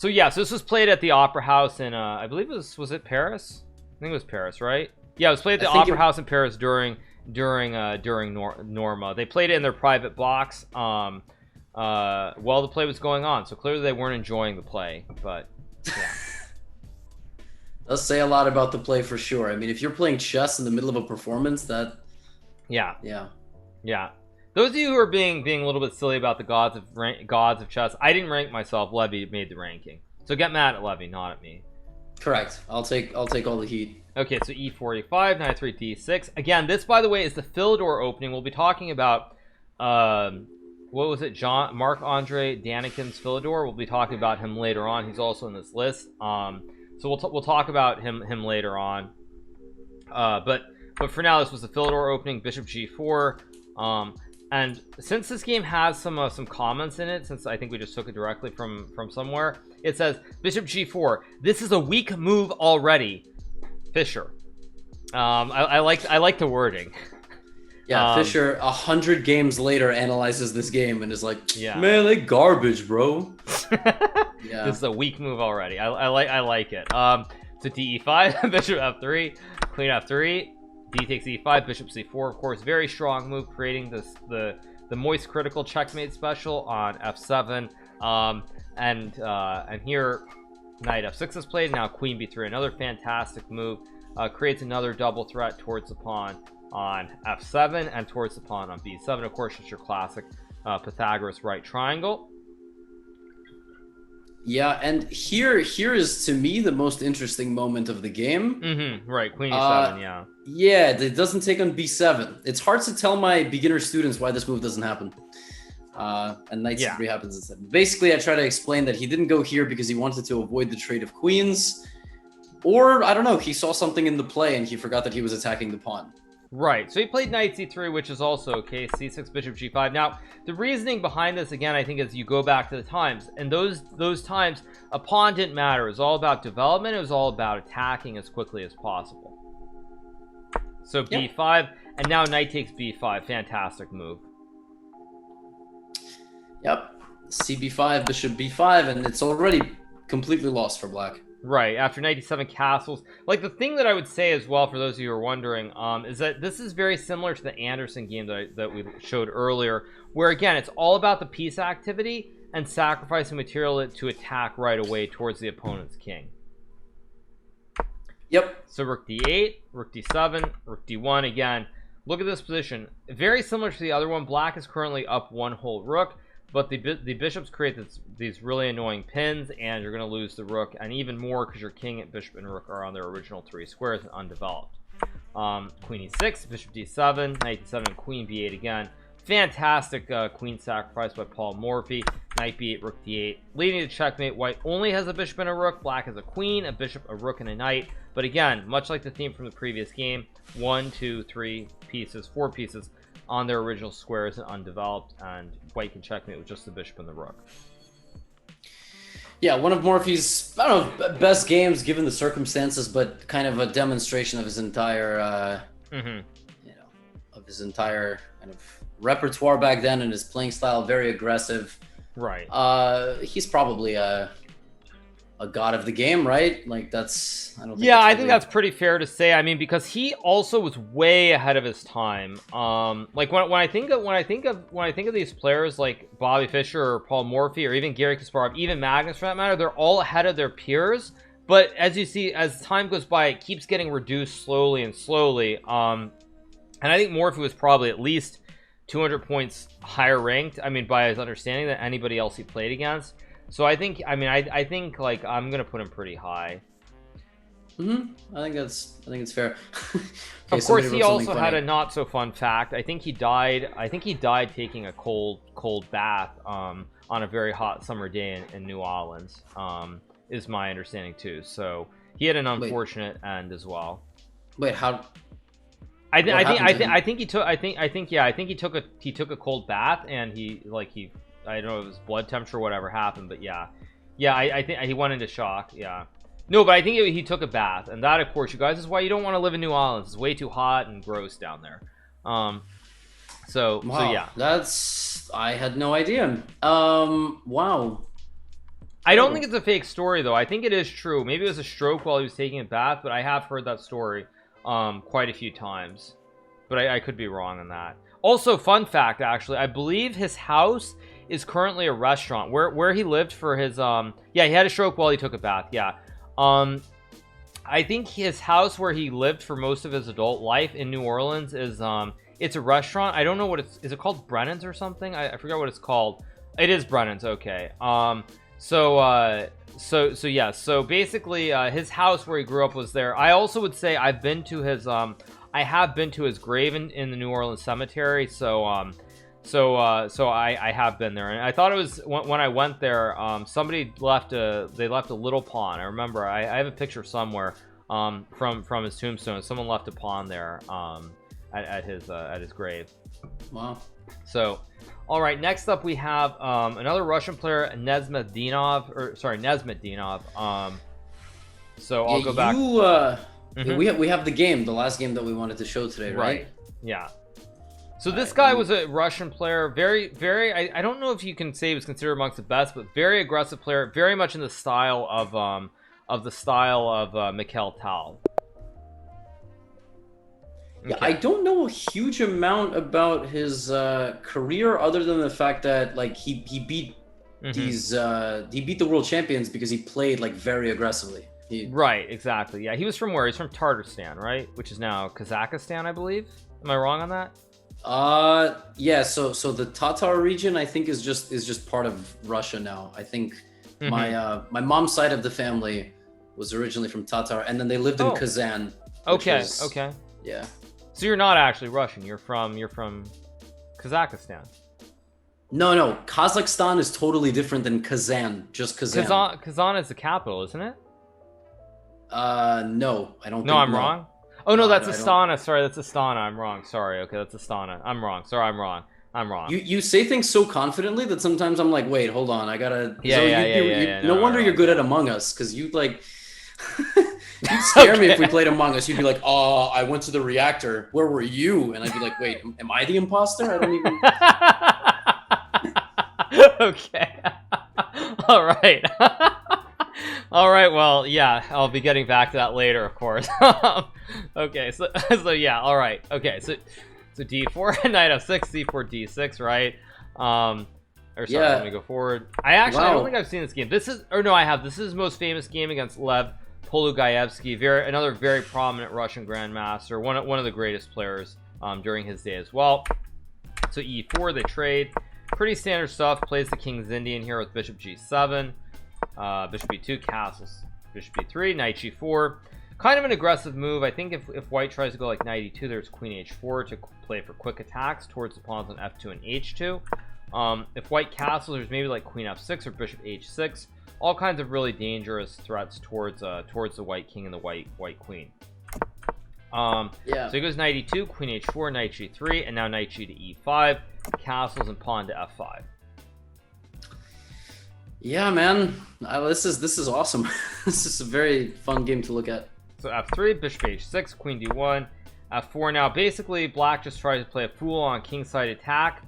yeah, so this was played at the Opera House in I believe it was it Paris? I think it was Paris, right? Yeah, it was played at the Opera House in Paris during Norma. They played it in their private box while the play was going on. So clearly they weren't enjoying the play, but yeah. Does say a lot about the play for sure. I mean, if you're playing chess in the middle of a performance, that yeah. Those of you who are being a little bit silly about the gods of chess, I didn't rank myself. Levy made the ranking, so get mad at Levy, not at me. Correct. I'll take all the heat. Okay, so E45, knight 3, D6. Again, this, by the way, is the Philidor opening. We'll be talking about what was it, Marc-Andre Daniken's Philidor. We'll be talking about him later on. He's also in this list. So we'll talk about him later on. But but for now this was the Philidor opening. Bishop g4, and since this game has some comments in it, since I think we just took it directly from somewhere, it says bishop g4, this is a weak move already, Fischer. I like the wording. Yeah, Fischer 100 games later analyzes this game and is like, yeah, man, they garbage, bro. Yeah, this is a weak move already. I like it. So de5, bishop f3, queen f3, d takes e5, bishop c4. Of course, very strong move, creating the moist critical checkmate special on f7. And here knight f6 is played. Now queen b3, another fantastic move, creates another double threat towards the pawn on f7 and towards the pawn on b7. Of course, it's your classic Pythagoras right triangle. Yeah, and here is to me the most interesting moment of the game. Right, queen e7. Yeah, it doesn't take on b7. It's hard to tell my beginner students why this move doesn't happen. And knight c3 happens instead. Basically, I try to explain that he didn't go here because he wanted to avoid the trade of queens, or I don't know, he saw something in the play and he forgot that he was attacking the pawn. Right, so he played knight c3, which is also okay. c6, bishop g5. Now, the reasoning behind this, again, I think, is you go back to the times. And those times, a pawn didn't matter. It was all about development. It was all about attacking as quickly as possible. So b5, and now knight takes b5. Fantastic move. Yep, cb5, bishop b5, and it's already completely lost for black. Right, after 97 castles. Like, the thing that I would say as well, for those of you who are wondering, is that this is very similar to the Anderson game that we showed earlier, where, again, it's all about the piece activity and sacrificing material to attack right away towards the opponent's king. Yep. So rook d8, rook d7, rook d1. Again, look at this position. Very similar to the other one. Black is currently up one whole rook, but the bishops create these really annoying pins, and you're going to lose the rook, and even more because your king, bishop, and rook are on their original 3 squares and undeveloped. Queen e6, bishop d7, knight d7, and queen b8 again. Fantastic queen sacrifice by Paul Morphy. Knight b8, rook d8, leading to checkmate. White only has a bishop and a rook. Black has a queen, a bishop, a rook, and a knight. But again, much like the theme from the previous game, 1, 2, 3 pieces, 4 pieces on their original squares and undeveloped, and white can checkmate with just the bishop and the rook. Yeah, one of Morphy's, I don't know, best games given the circumstances, but kind of a demonstration of his entire, you know, of his entire kind of repertoire back then, and his playing style, very aggressive. Right. He's probably a god of the game, right? Like, that's, I don't think. Yeah, I think that's pretty fair to say. I mean, because he also was way ahead of his time. Like when I think of these players like Bobby Fischer or Paul Morphy or even Garry Kasparov, even Magnus for that matter, they're all ahead of their peers. But as you see, as time goes by, it keeps getting reduced slowly and slowly. And I think Morphy was probably at least 200 points higher ranked, I mean, by his understanding, than anybody else he played against. So I think, I mean, I think, like, I'm gonna put him pretty high. I think it's fair. Okay, of course, he also had a not so fun fact. I think he died taking a cold bath on a very hot summer day in New Orleans. Is my understanding too. So he had an unfortunate end as well. Wait, how? I think he took a cold bath, and I don't know if it was blood temperature or whatever happened, but yeah, I think he went into shock. Yeah, no, but I think he took a bath, and that, of course, you guys, is why you don't want to live in New Orleans. It's way too hot and gross down there. So yeah, I had no idea. Wow. I don't think it's a fake story though. I think it is true. Maybe it was a stroke while he was taking a bath, but I have heard that story quite a few times, but I could be wrong on that. Also, fun fact, actually, I believe his house is currently a restaurant where he lived for his yeah, he had a stroke while he took a bath. Yeah, I think his house where he lived for most of his adult life in New Orleans is it's a restaurant. I don't know what is it called, Brennan's or something? I forgot what it's called. It is Brennan's. Okay. So yeah, so basically his house where he grew up was there. I also would say I've been to his I have been to his grave in the New Orleans cemetery. So I have been there, and I thought it was when I went there, somebody left a little pawn. I remember I have a picture somewhere from his tombstone. Someone left a pawn there at his grave. Wow. So, all right, next up we have another Russian player, Nezma Dinov. So I'll go back. We have the game, the last game that we wanted to show today, right? Yeah. So this guy was a Russian player, very, I don't know if you can say he was considered amongst the best, but very aggressive player, very much in the style of Mikhail Tal. Okay. Yeah, I don't know a huge amount about his career, other than the fact that like he beat he beat the world champions because he played like very aggressively. Right, exactly. Yeah, he was from where? He's from Tatarstan, right? Which is now Kazakhstan, I believe. Am I wrong on that? Yeah. So the Tatar region, I think, is just part of Russia now. I think my mom's side of the family was originally from Tatar, and then they lived in Kazan. Okay. Yeah. So you're not actually Russian. You're from Kazakhstan. No. Kazakhstan is totally different than Kazan. Just Kazan. Kazan is the capital, isn't it? No, I don't. No, I'm wrong. Oh no, that's Astana. Sorry, that's Astana. I'm wrong. Sorry. Okay, that's Astana. I'm wrong. Sorry, I'm wrong. You say things so confidently that sometimes I'm like, wait, hold on, I gotta. Yeah. No wonder you're good at Among Us, because you like. You'd scare me if we played Among Us. You'd be like, "Oh, I went to the reactor. Where were you?" And I'd be like, "Wait, am I the imposter? I don't even." Okay. All right. All right. Well, yeah, I'll be getting back to that later, of course. Okay. So yeah. All right. Okay. So D4, knight f6, C4, D6, right? Let me go forward. I don't think I've seen this game. I have. This is his most famous game against Lev Polugaevsky, another very prominent Russian grandmaster, one of the greatest players during his day as well. So E4, they trade. Pretty standard stuff. Plays the King's Indian here with bishop G7, bishop E2, castles, bishop E3, knight G4. Kind of an aggressive move. I think if white tries to go like knight E2, there's queen H4 to play for quick attacks towards the pawns on F2 and H2. If white castles, there's maybe like queen F6 or bishop H6. All kinds of really dangerous threats towards the white king and the white queen. So he goes knight E2, queen H4, knight G3, and now knight G to E5, castles and pawn to F5. Yeah, man, this is awesome. This is a very fun game to look at. So F3, bishop H6, queen D1, F4. Now basically, black just tries to play a fool on kingside attack.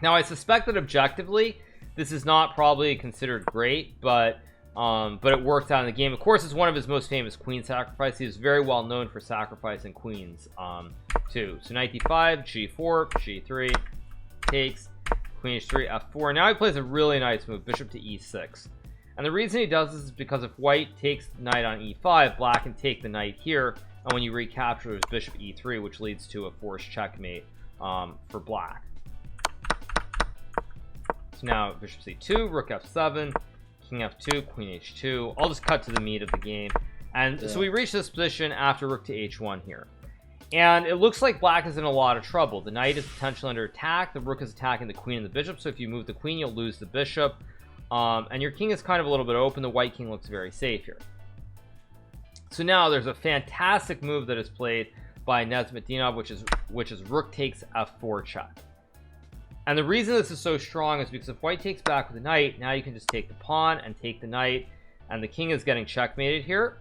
Now I suspect that objectively, this is not probably considered great, but it worked out in the game. Of course, it's one of his most famous queen sacrifices. He was very well known for sacrificing queens too. So knight D5, G4, G3, takes, queen H3, F4. Now he plays a really nice move, bishop to E6. And the reason he does this is because if white takes the knight on E5, black can take the knight here, and when you recapture, there's bishop E3, which leads to a forced checkmate for black. Now bishop C2, rook F7, king F2, queen H2. I'll just cut to the meat of the game. And so we reach this position after rook to H1 here. And it looks like black is in a lot of trouble. The knight is potentially under attack. The rook is attacking the queen and the bishop. So if you move the queen, you'll lose the bishop. And your king is kind of a little bit open. The white king looks very safe here. So now there's a fantastic move that is played by Nezma Dinov, which is rook takes F4 check. And the reason this is so strong is because if white takes back with the knight, now you can just take the pawn and take the knight, and the king is getting checkmated here.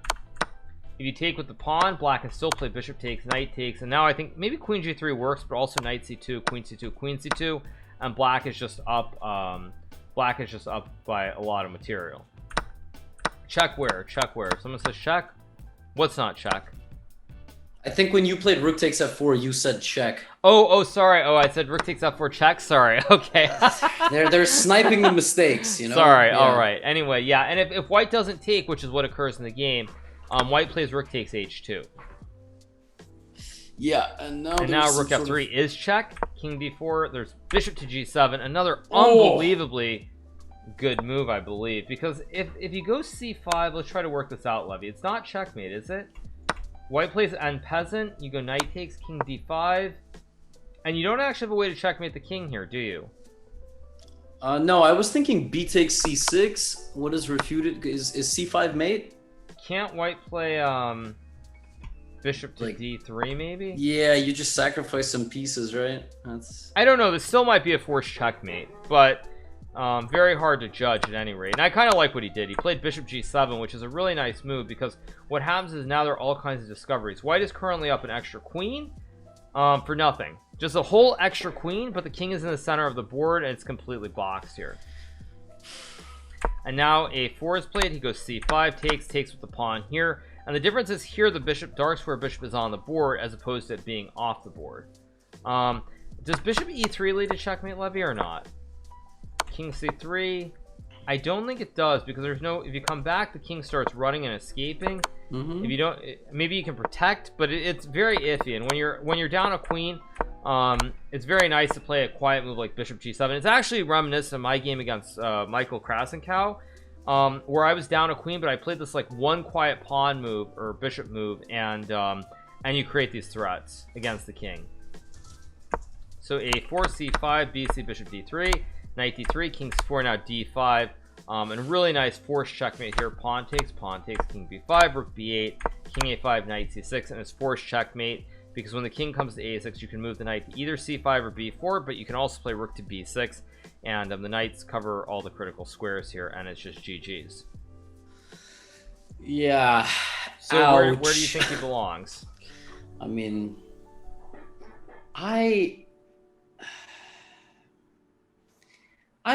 If you take with the pawn, black can still play bishop takes, knight takes, and now I think maybe queen G3 works, but also knight C2, queen C2, queen C2, and black is just up by a lot of material. Check where? Someone says check. What's not check? I think when you played rook takes F4, you said check. Oh, sorry. Oh, I said rook takes F4 check. Sorry. Okay. they're sniping the mistakes, you know. Sorry. Yeah. All right. Anyway, yeah. And if white doesn't take, which is what occurs in the game, white plays rook takes H2. Yeah, and now rook F3 is check. King D4. There's bishop to G7. Another unbelievably good move, I believe, because if you go C5, let's try to work this out, Levy. It's not checkmate, is it? White plays and peasant. You go knight takes, king D5, and you don't actually have a way to checkmate the king here, do you? No, I was thinking b takes C6. What is refuted? Is C5 mate? can't white play bishop to d3 maybe? Yeah, you just sacrifice some pieces, right? I don't know. This still might be a forced checkmate, but very hard to judge at any rate. And I kind of like what he did. He played bishop g7, which is a really nice move because what happens is now there are all kinds of discoveries. White is currently up an extra queen for nothing. Just a whole extra queen, but the king is in the center of the board and it's completely boxed here. And now a4 is played. He goes c5, takes with the pawn here. And the difference is here the bishop, dark square bishop is on the board as opposed to it being off the board. Does bishop e3 lead to checkmate, Levy, or not? King c3. I don't think it does because there's no, if you come back the king starts running and escaping. If you don't, maybe you can protect, but it's very iffy. And when you're down a queen, it's very nice to play a quiet move like bishop g7. It's actually reminiscent of my game against Michael Krasenkow, where I was down a queen, but I played this like one quiet pawn move or bishop move, and you create these threats against the king. So a4 c5, bc bishop d3, knight d3, king c4, now d5, and really nice forced checkmate here. Pawn takes, king b5, rook b8, king a5, knight c6, and it's forced checkmate because when the king comes to a6 you can move the knight to either c5 or b4, but you can also play rook to b6, and the knights cover all the critical squares here, and it's just GG's. Yeah. So where do you think he belongs? I mean, I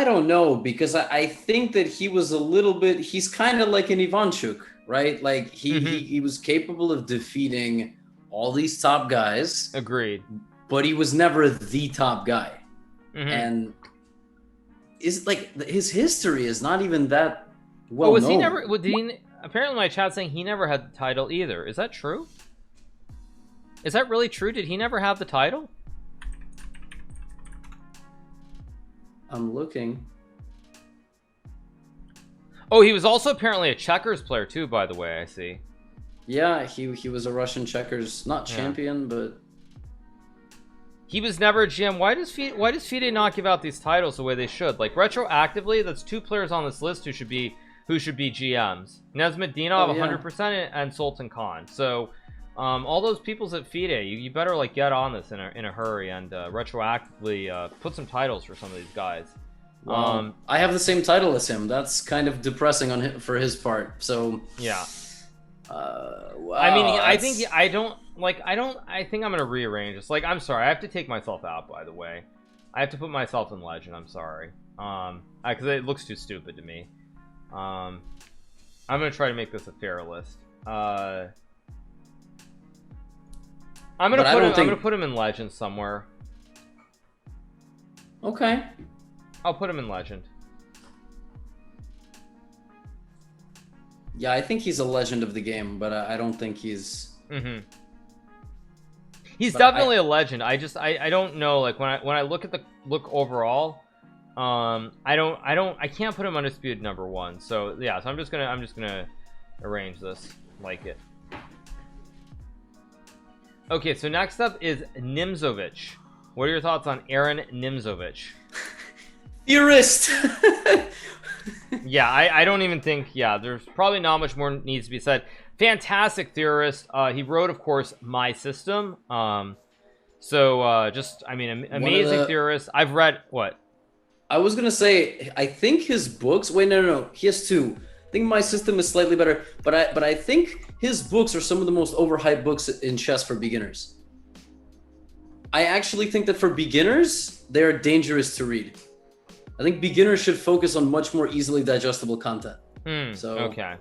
don't know, because I think that he was a little bit, he's kind of like an Ivanchuk, right? Like he was capable of defeating all these top guys. Agreed. But he was never the top guy. And is like his history is not even that well known. He never, apparently my chat's saying he never had the title either. Is that true? Is that really true? Did he never have the title? I'm looking. Oh, he was also apparently a checkers player too, by the way, I see. Yeah, he was a Russian checkers, not champion, but he was never a GM. Why does FIDE not give out these titles the way they should? Like retroactively, that's two players on this list who should be GMs. Nezma Dinov 100% and Sultan Khan. So all those people's at FIDE, you better like get on this in a hurry and retroactively put some titles for some of these guys. I have the same title as him. That's kind of depressing on him, for his part. So yeah. Wow, I mean, I think I'm gonna rearrange this. Like, I'm sorry, I have to take myself out, by the way. I have to put myself in legend. I'm sorry, because it looks too stupid to me. I'm gonna try to make this a fair list. I'm gonna put him in legend somewhere. Okay, I'll put him in legend. Yeah, I think he's a legend of the game, but I don't think he's. He's definitely a legend. I don't know. Like when I look at the overall, I can't put him undisputed #1. So yeah, so I'm just gonna arrange this like it. Okay, so next up is Nimzovich. What are your thoughts on Aaron Nimzovich? Theorist. Yeah, I don't even think, there's probably not much more needs to be said. Fantastic theorist. He wrote, of course, My System. Just, I mean, amazing theorist. I've read, what? I was going to say, I think his books, wait, no, he has two. I think My System is slightly better, but I think his books are some of the most overhyped books in chess for beginners. I actually think that for beginners, they're dangerous to read. I think beginners should focus on much more easily digestible content. Okay.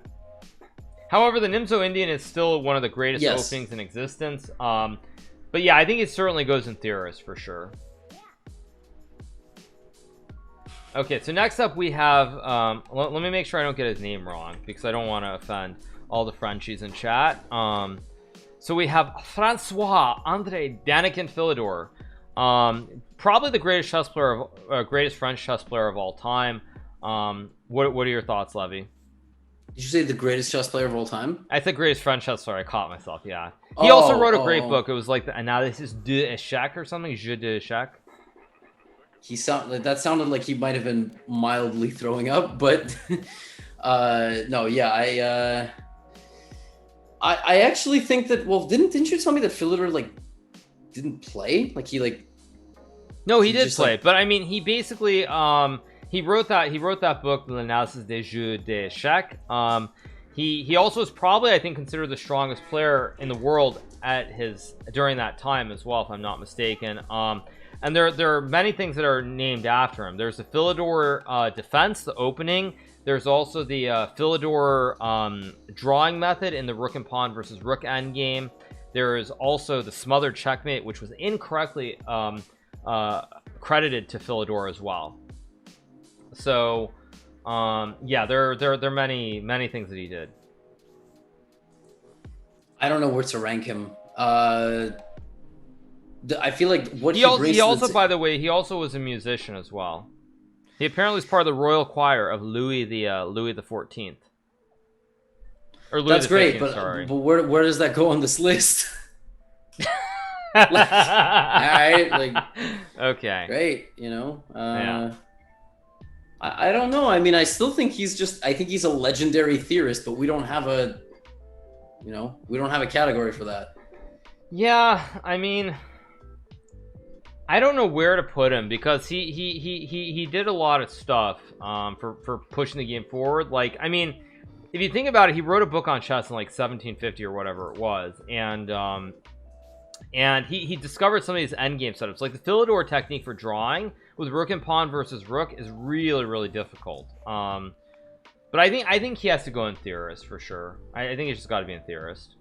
However, the Nimzo Indian is still one of the greatest openings in existence. But yeah, I think it certainly goes in theorist for sure. Okay, so next up we have, let me make sure I don't get his name wrong because I don't want to offend all the Frenchies in chat. So we have Francois Andre Daniken Philidor. Probably the greatest chess player greatest French chess player of all time. What are your thoughts, Levy? Did you say the greatest chess player of all time? I said greatest French chess player. I caught myself. Yeah. He also wrote a great book. It was like the Analysis d'échec or something. Jeu d'échec. That sounded like he might have been mildly throwing up, but no, yeah, I actually think that. Well, didn't you tell me that Philidor like didn't play? Like he like. No, he did play, but I mean, he basically he wrote that book, L'analyse des jeux d'échecs. He also is probably, I think, considered the strongest player in the world during that time as well, if I'm not mistaken. And there are many things that are named after him. There's the Philidor defense, the opening. There's also the Philidor drawing method in the rook and pawn versus rook endgame. There is also the smothered checkmate, which was incorrectly credited to Philidor as well. So yeah, there are many things that he did. I don't know where to rank him. I feel like what he also by the way, he also was a musician as well. He apparently was part of the royal choir of Louis the 14th. Or Louis That's the great, 15th, but where does that go on this list? Like, all right, like okay, great, you know. Yeah. I don't know. I mean, I still think I think he's a legendary theorist, but we don't have a category for that. Yeah, I mean, I don't know where to put him because he did a lot of stuff for pushing the game forward. Like, I mean, if you think about it, he wrote a book on chess in like 1750 or whatever it was, and he discovered some of these endgame setups, like the Philidor technique for drawing with rook and pawn versus rook is really difficult. But I think he has to go in theorist for sure. I think he's just got to be in theorist.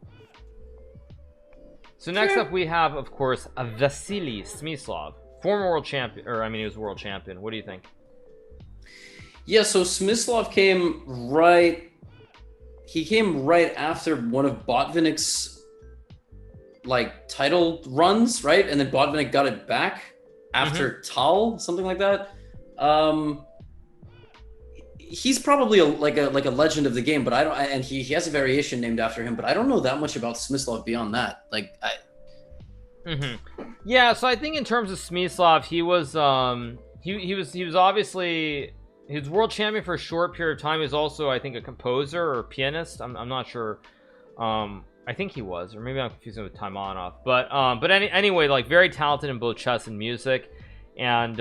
So next up we have, of course, a Vasilis Smithslav, former world champion, or I mean he was world champion. What do you think? Yeah, so Smithslav came right after one of Botvinnik's like title runs, right? And then Botvinnik got it back after Tal, something like that. He's probably a legend of the game, but I don't. And he has a variation named after him, but I don't know that much about Smithslav beyond that. Like, Yeah, so I think in terms of Smithslav, he was he was obviously he was world champion for a short period of time. He was also, I think, a composer or a pianist. I'm not sure. I think he was, or maybe I'm confusing with Taimanov. But anyway, like very talented in both chess and music, and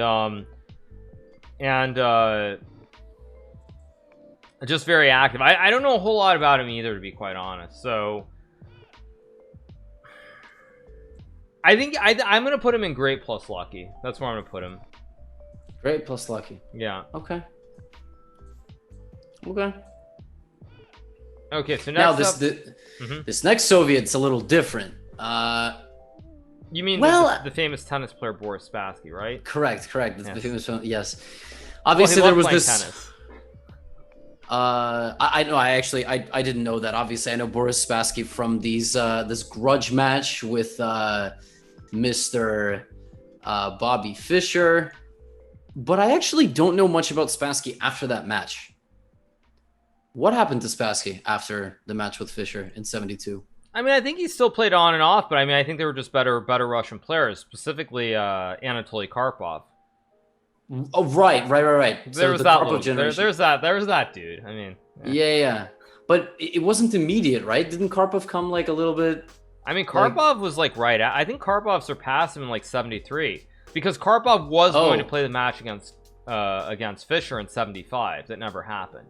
just very active. I don't know a whole lot about him either, to be quite honest. So I think I'm gonna put him in great plus lucky. That's where I'm gonna put him. Great plus lucky. Yeah. Okay. Okay, so now next this next Soviet's a little different. You mean the famous tennis player Boris Spassky, right? Correct. Yes. The famous one, yes. Obviously, there was this. Tennis. I know. I didn't know that. Obviously, I know Boris Spassky from this grudge match with Mr. Bobby Fischer, but I actually don't know much about Spassky after that match. What happened to Spassky after the match with Fischer in '72? I mean, I think he still played on and off, but I mean, I think they were just better Russian players, specifically Anatoly Karpov. Oh, right. There was that dude. I mean, yeah. But it wasn't immediate, right? Didn't Karpov come like a little bit? I mean, Karpov was like right at. I think Karpov surpassed him in like '73 because Karpov was going to play the match against Fischer in '75. That never happened.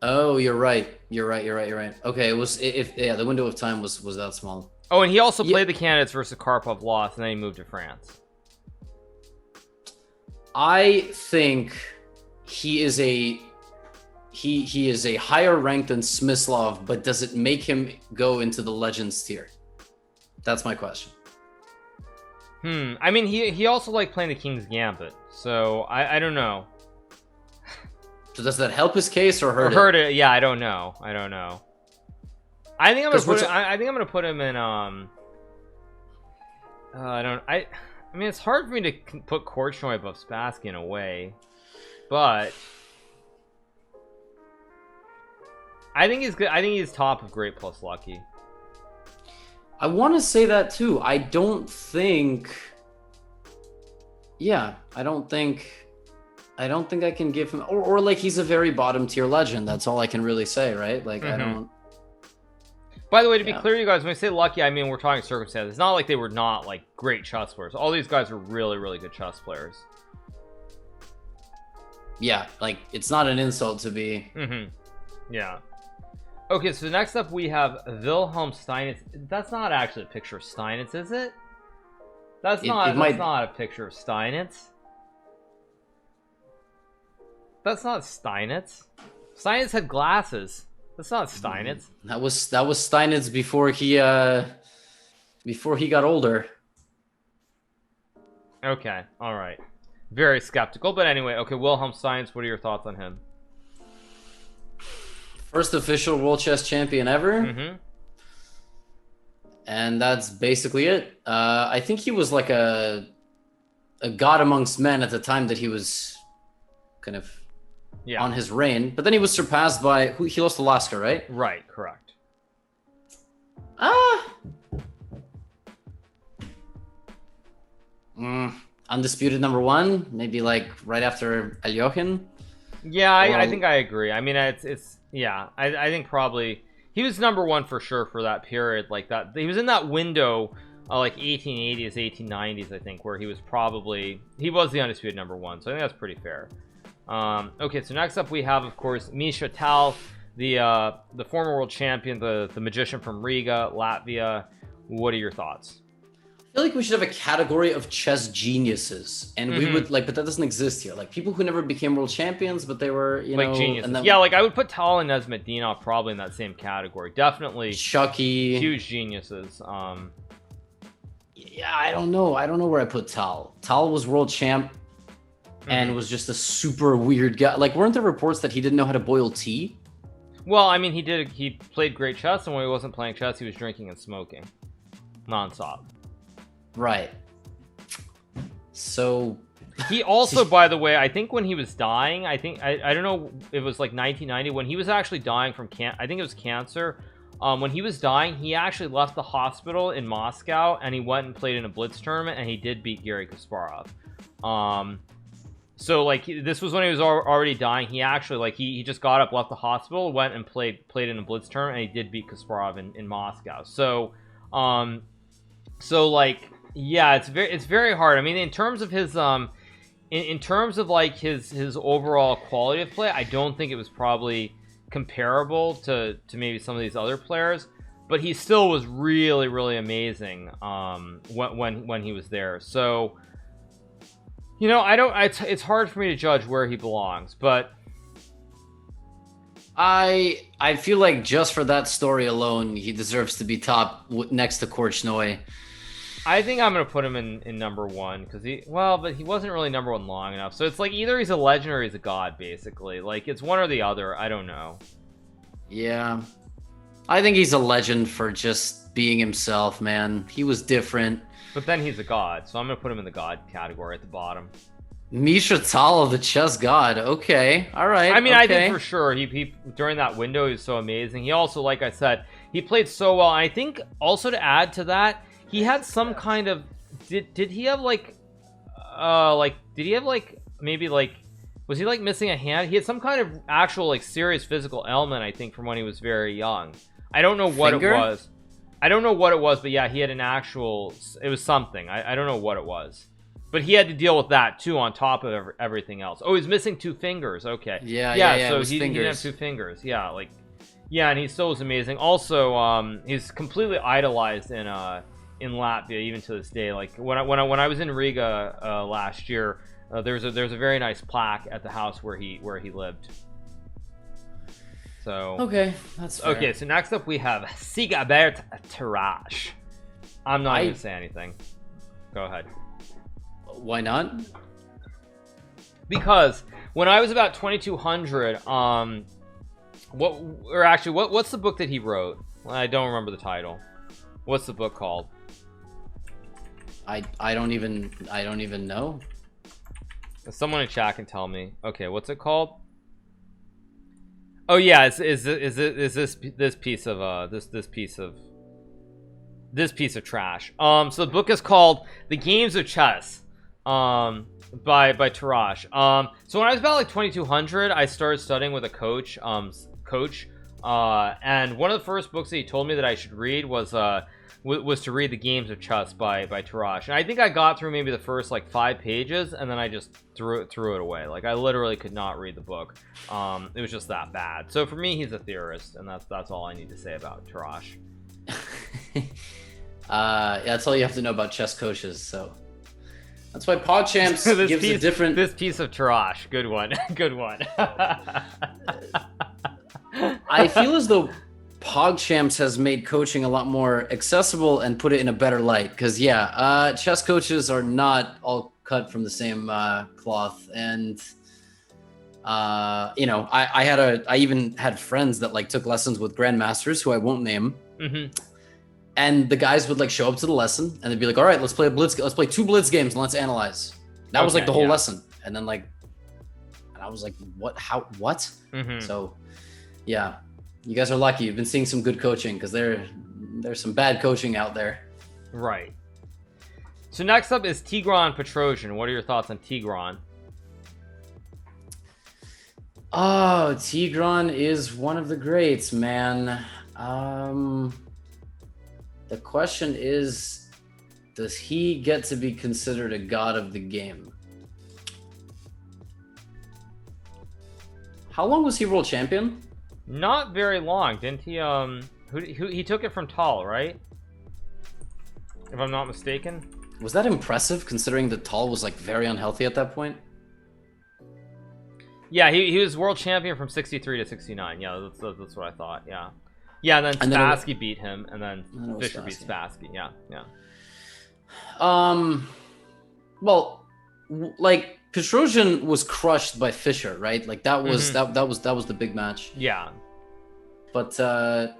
Oh, you're right. Okay, it was the window of time was that small. Oh, and he also played the candidates versus Karpov, lost, and then he moved to France. I think he is a higher rank than Smithslav, but does it make him go into the legends tier? That's my question. I mean, he also liked playing the King's Gambit, so I don't know. So does that help his case or hurt it? Yeah, I don't know. I think I'm gonna put him in. I mean, it's hard for me to put Korchnoy above Spassky in a way, but I think he's good. I think he's top of great plus lucky. I want to say that too. I don't think I can give him, or like he's a very bottom tier legend. That's all I can really say, right? Like I don't. By the way, to be clear, you guys, when we say lucky, I mean we're talking circumstances. It's not like they were not like great chess players. All these guys are really, really good chess players. Yeah, like it's not an insult to be. Yeah. Okay, so next up we have Wilhelm Steinitz. That's not actually a picture of Steinitz, is it? That's not a picture of Steinitz. That's not Steinitz. Steinitz had glasses. That's not Steinitz. That was Steinitz before he got older. Okay, all right. Very skeptical, but anyway, okay, Wilhelm Steinitz, what are your thoughts on him? First official world chess champion ever. And that's basically it. I think he was like a god amongst men at the time that he was kind of on his reign. But then he was surpassed by he lost Alaska, right? Right, correct. Undisputed #1, maybe like right after Alyoshin. Yeah, I think I agree. I mean, it's yeah. I think probably he was #1 for sure for that period. Like that, he was in that window, like 1880s, 1890s, I think, where he was the undisputed #1. So I think that's pretty fair. Okay, so next up we have, of course, Misha Tal, the former world champion, the magician from Riga, Latvia. What are your thoughts? I feel like we should have a category of chess geniuses, and we would but that doesn't exist here. Like people who never became world champions, but they were, like geniuses. And then, yeah, like I would put Tal and Nezma Dinov probably in that same category. Definitely Chucky, huge geniuses. Yeah, I don't know where I put Tal. Tal was world champ, and was just a super weird guy. Like, weren't there reports that he didn't know how to boil tea? Well, I mean, he played great chess, and when he wasn't playing chess, he was drinking and smoking nonstop. Right. So he also, by the way, I think when he was dying, I don't know, it was like 1990 when he was actually dying from I think it was cancer. When he was dying, he actually left the hospital in Moscow and he went and played in a blitz tournament, and he did beat Garry Kasparov. So like this was when he was already dying. He actually like he just got up, left the hospital, went and played in a blitz tournament, and he did beat Kasparov in Moscow. So so like, yeah, it's very hard. I mean, in terms of his in terms of like his overall quality of play, I don't think it was probably comparable to maybe some of these other players, but he still was really, really amazing when he was there. So, you know, it's hard for me to judge where he belongs, but I feel like just for that story alone, he deserves to be top next to Korchnoy. I think I'm gonna put him in #1 because but he wasn't really #1 long enough. So it's like either he's a legend or he's a god, basically. Like it's one or the other. I don't know. Yeah, I think he's a legend for just being himself, man. He was different. But then he's a god, so I'm gonna put him in the god category at the bottom. Misha Tal, the chess god. Okay, all right. I mean, okay. I think for sure he during that window he was so amazing. He also, like I said, he played so well. And I think also to add to that, he had some kind of did he have like maybe like was he like missing a hand? He had some kind of actual like serious physical ailment, I think, from when he was very young. I don't know what it was. I don't know what it was, but yeah, he had an actual, it was something. I don't know what it was. But he had to deal with that too on top of everything else. Oh, he's missing 2 fingers. Okay. Yeah. So he didn't have 2 fingers. Yeah, like, yeah, and he still was amazing. Also, he's completely idolized in Latvia even to this day. Like when I was in Riga last year, there's a very nice plaque at the house where he lived. So okay, that's fair. Okay. So next up we have Sigabert Tarrasch. I'm not going to say anything. Go ahead. Why not? Because when I was about 2200, what's the book that he wrote? I don't remember the title. What's the book called? I don't even know. Someone in chat can tell me. Okay, what's it called? Oh yeah, is this piece of this piece of trash. So the book is called The Games of Chess, by Tarrasch. So when I was about like 2200, I started studying with a coach. And one of the first books that he told me that I should read was to read The Games of Chess by Tarrasch. And I think I got through maybe the first like 5 pages, and then I just threw it away. Like I literally could not read the book. It was just that bad. So for me, he's a theorist, and that's all I need to say about Tarrasch. Yeah, that's all you have to know about chess coaches. So that's why PogChamps gives a different. This piece of Tarrasch, good one, good one. I feel as though PogChamps has made coaching a lot more accessible and put it in a better light. Because chess coaches are not all cut from the same cloth, and I even had friends that like took lessons with grandmasters who I won't name. Mm-hmm. And the guys would like show up to the lesson and they'd be like, all right, let's play 2 blitz games and let's analyze. That was like the whole lesson. And then and I was like, what? Mm-hmm. So yeah, you guys are lucky. You've been seeing some good coaching, because there's some bad coaching out there. Right. So next up is Tigran Petrossian. What are your thoughts on Tigran? Oh, Tigran is one of the greats, man. The question is, does he get to be considered a god of the game? How long was he world champion? Not very long, didn't he? He took it from Tal, right? If I'm not mistaken. Was that impressive, considering that Tal was like very unhealthy at that point? Yeah, he was world champion from 63 to 69. Yeah, that's what I thought. Yeah. Yeah, and then Spassky beat him, and then Fischer beat Spassky. Yeah. Well, like Petrosian was crushed by Fischer, right? Like that was that was the big match. Yeah. But no,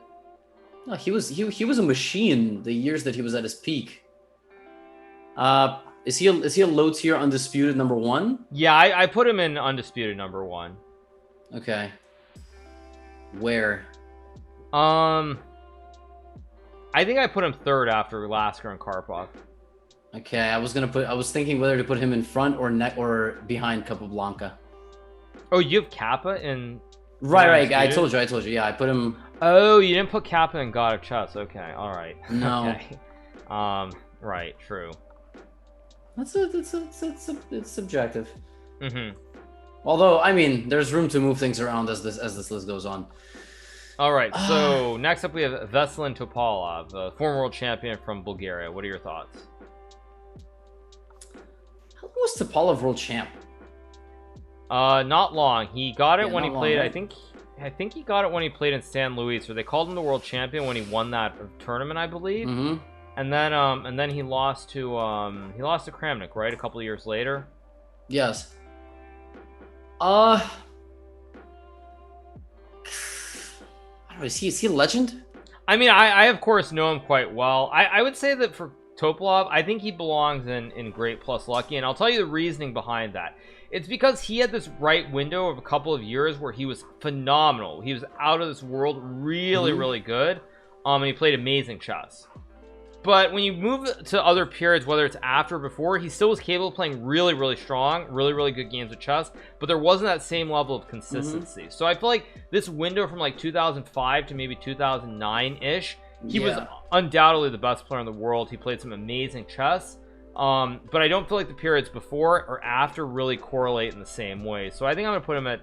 he was a machine the years that he was at his peak. Is he a low tier undisputed number 1? Yeah, I put him in undisputed number 1. Okay. Where? I think I put him 3rd after Lasker and Karpov. Okay, I was thinking whether to put him in front or behind Capablanca. Oh, you have Kappa in. Right. I told you. Yeah, I put him. Oh, you didn't put Kappa in God of Chess. Okay, all right. No. Okay. Right. True. It's subjective. Mm-hmm. Although, I mean, there's room to move things around as this list goes on. All right, so next up we have Veselan Topalov, a former world champion from Bulgaria. What are your thoughts? How long was Topalov world champ? Not long. He got it when he played. Right? I think he got it when he played in San Luis, or they called him the world champion when he won that tournament, I believe. Mm-hmm. And then he lost to Kramnik, right? A couple of years later. Yes. Is he a legend? I mean, I of course know him quite well. I would say that for Topalov, I think he belongs in great plus lucky, and I'll tell you the reasoning behind that. It's because he had this right window of a couple of years where he was phenomenal. He was out of this world, really, really good. And he played amazing chess. But when you move to other periods, whether it's after or before, he still was capable of playing really, really strong, really, really good games of chess, but there wasn't that same level of consistency. So I feel like this window from like 2005 to maybe 2009-ish, he was undoubtedly the best player in the world. He played some amazing chess. But I don't feel like the periods before or after really correlate in the same way. So I think I'm going to put him at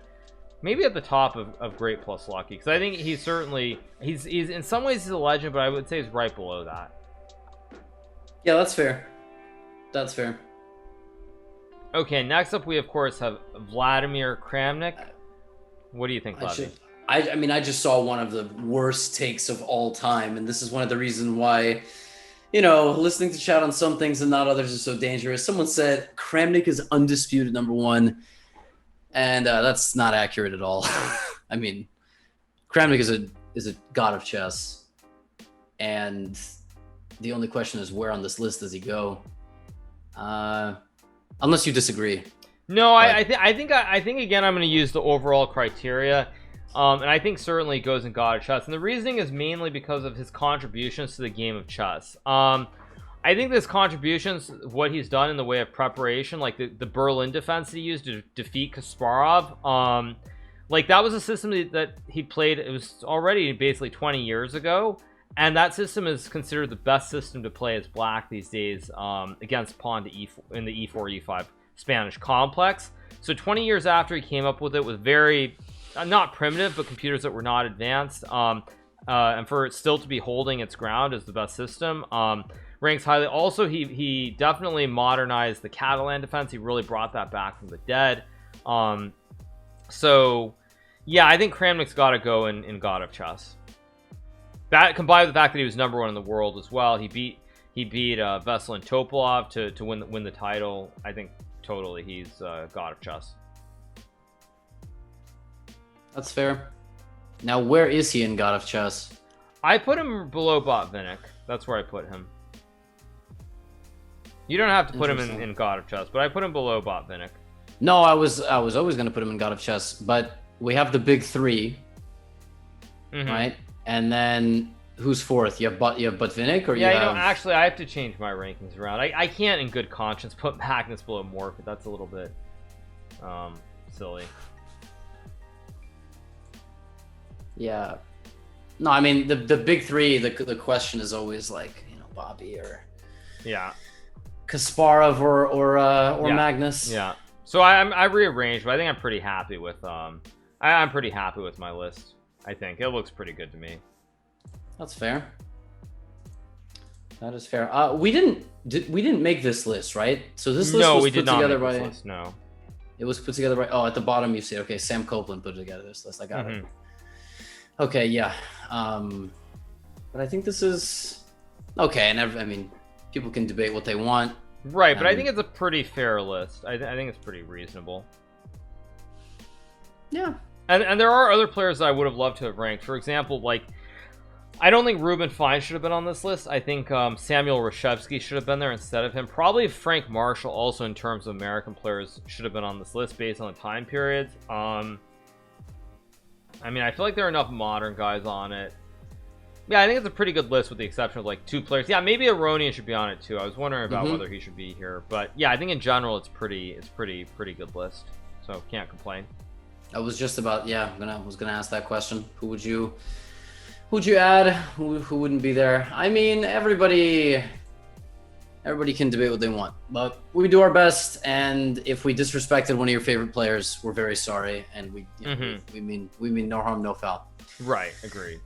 maybe at the top of great plus lucky, because I think he's certainly he's in some ways he's a legend, but I would say he's right below that. Yeah, that's fair. Okay, next up we of course have Vladimir Kramnik. What do you think, Vladimir? I mean, I just saw one of the worst takes of all time, and this is one of the reasons why, you know, listening to chat on some things and not others is so dangerous. Someone said Kramnik is undisputed number 1, and that's not accurate at all. I mean, Kramnik is a god of chess, and the only question is where on this list does he go? Unless you disagree. No, I think again I'm going to use the overall criteria. And I think certainly goes in God of Chess, and the reasoning is mainly because of his contributions to the game of chess. I think his contributions, what he's done in the way of preparation, like the Berlin defense that he used to defeat Kasparov, like that was a system that he played. It was already basically 20 years ago, and that system is considered the best system to play as black these days, against pawn to e4 in the e4 e5 Spanish complex. So 20 years after he came up with it, with very not primitive, but computers that were not advanced, and for it still to be holding its ground as the best system, ranks highly. Also, he definitely modernized the Catalan defense. He really brought that back from the dead. So yeah, I think Kramnik's got to go in God of Chess. That combined with the fact that he was number 1 in the world as well, he beat Veselan Topalov to win the title. I think totally he's God of Chess. That's fair. Now, where is he in God of Chess? I put him below Botvinnik. That's where I put him. You don't have to put him in God of Chess, but I put him below Botvinnik. No, I was always going to put him in God of Chess, but we have the big 3, right? And then who's 4th? You have Botvinnik, or yeah, you know, actually, I have to change my rankings around. I can't, in good conscience, put Magnus below Morphy. That's a little bit silly. Yeah. No, I mean the big 3. The question is always like, you know, Bobby or Kasparov or Magnus. Yeah. So I rearranged, but I think I'm pretty happy with I'm pretty happy with my list. I think it looks pretty good to me. That's fair. That is fair. We didn't make this list, right? So this list was put together by list, no. It was put together by at the bottom you see, okay, Sam Copeland put together this list. I got it. Okay, yeah. But I think this is okay, and I mean, people can debate what they want. Right, but I think it's a pretty fair list. I think it's pretty reasonable. Yeah. And there are other players that I would have loved to have ranked. For example, like, I don't think Ruben Fine should have been on this list. I think Samuel Reshevsky should have been there instead of him. Probably Frank Marshall, also in terms of American players, should have been on this list based on the time periods. I mean, I feel like there are enough modern guys on it. Yeah, I think it's a pretty good list with the exception of like 2 players. Yeah, maybe Aronian should be on it too. I was wondering about whether he should be here, but yeah, I think in general it's pretty good list. So can't complain. I was just about was gonna ask that question. Who would you add? Who wouldn't be there? I mean, everybody can debate what they want, but we do our best. And if we disrespected one of your favorite players, we're very sorry, and we mean no harm, no foul. Right, agreed.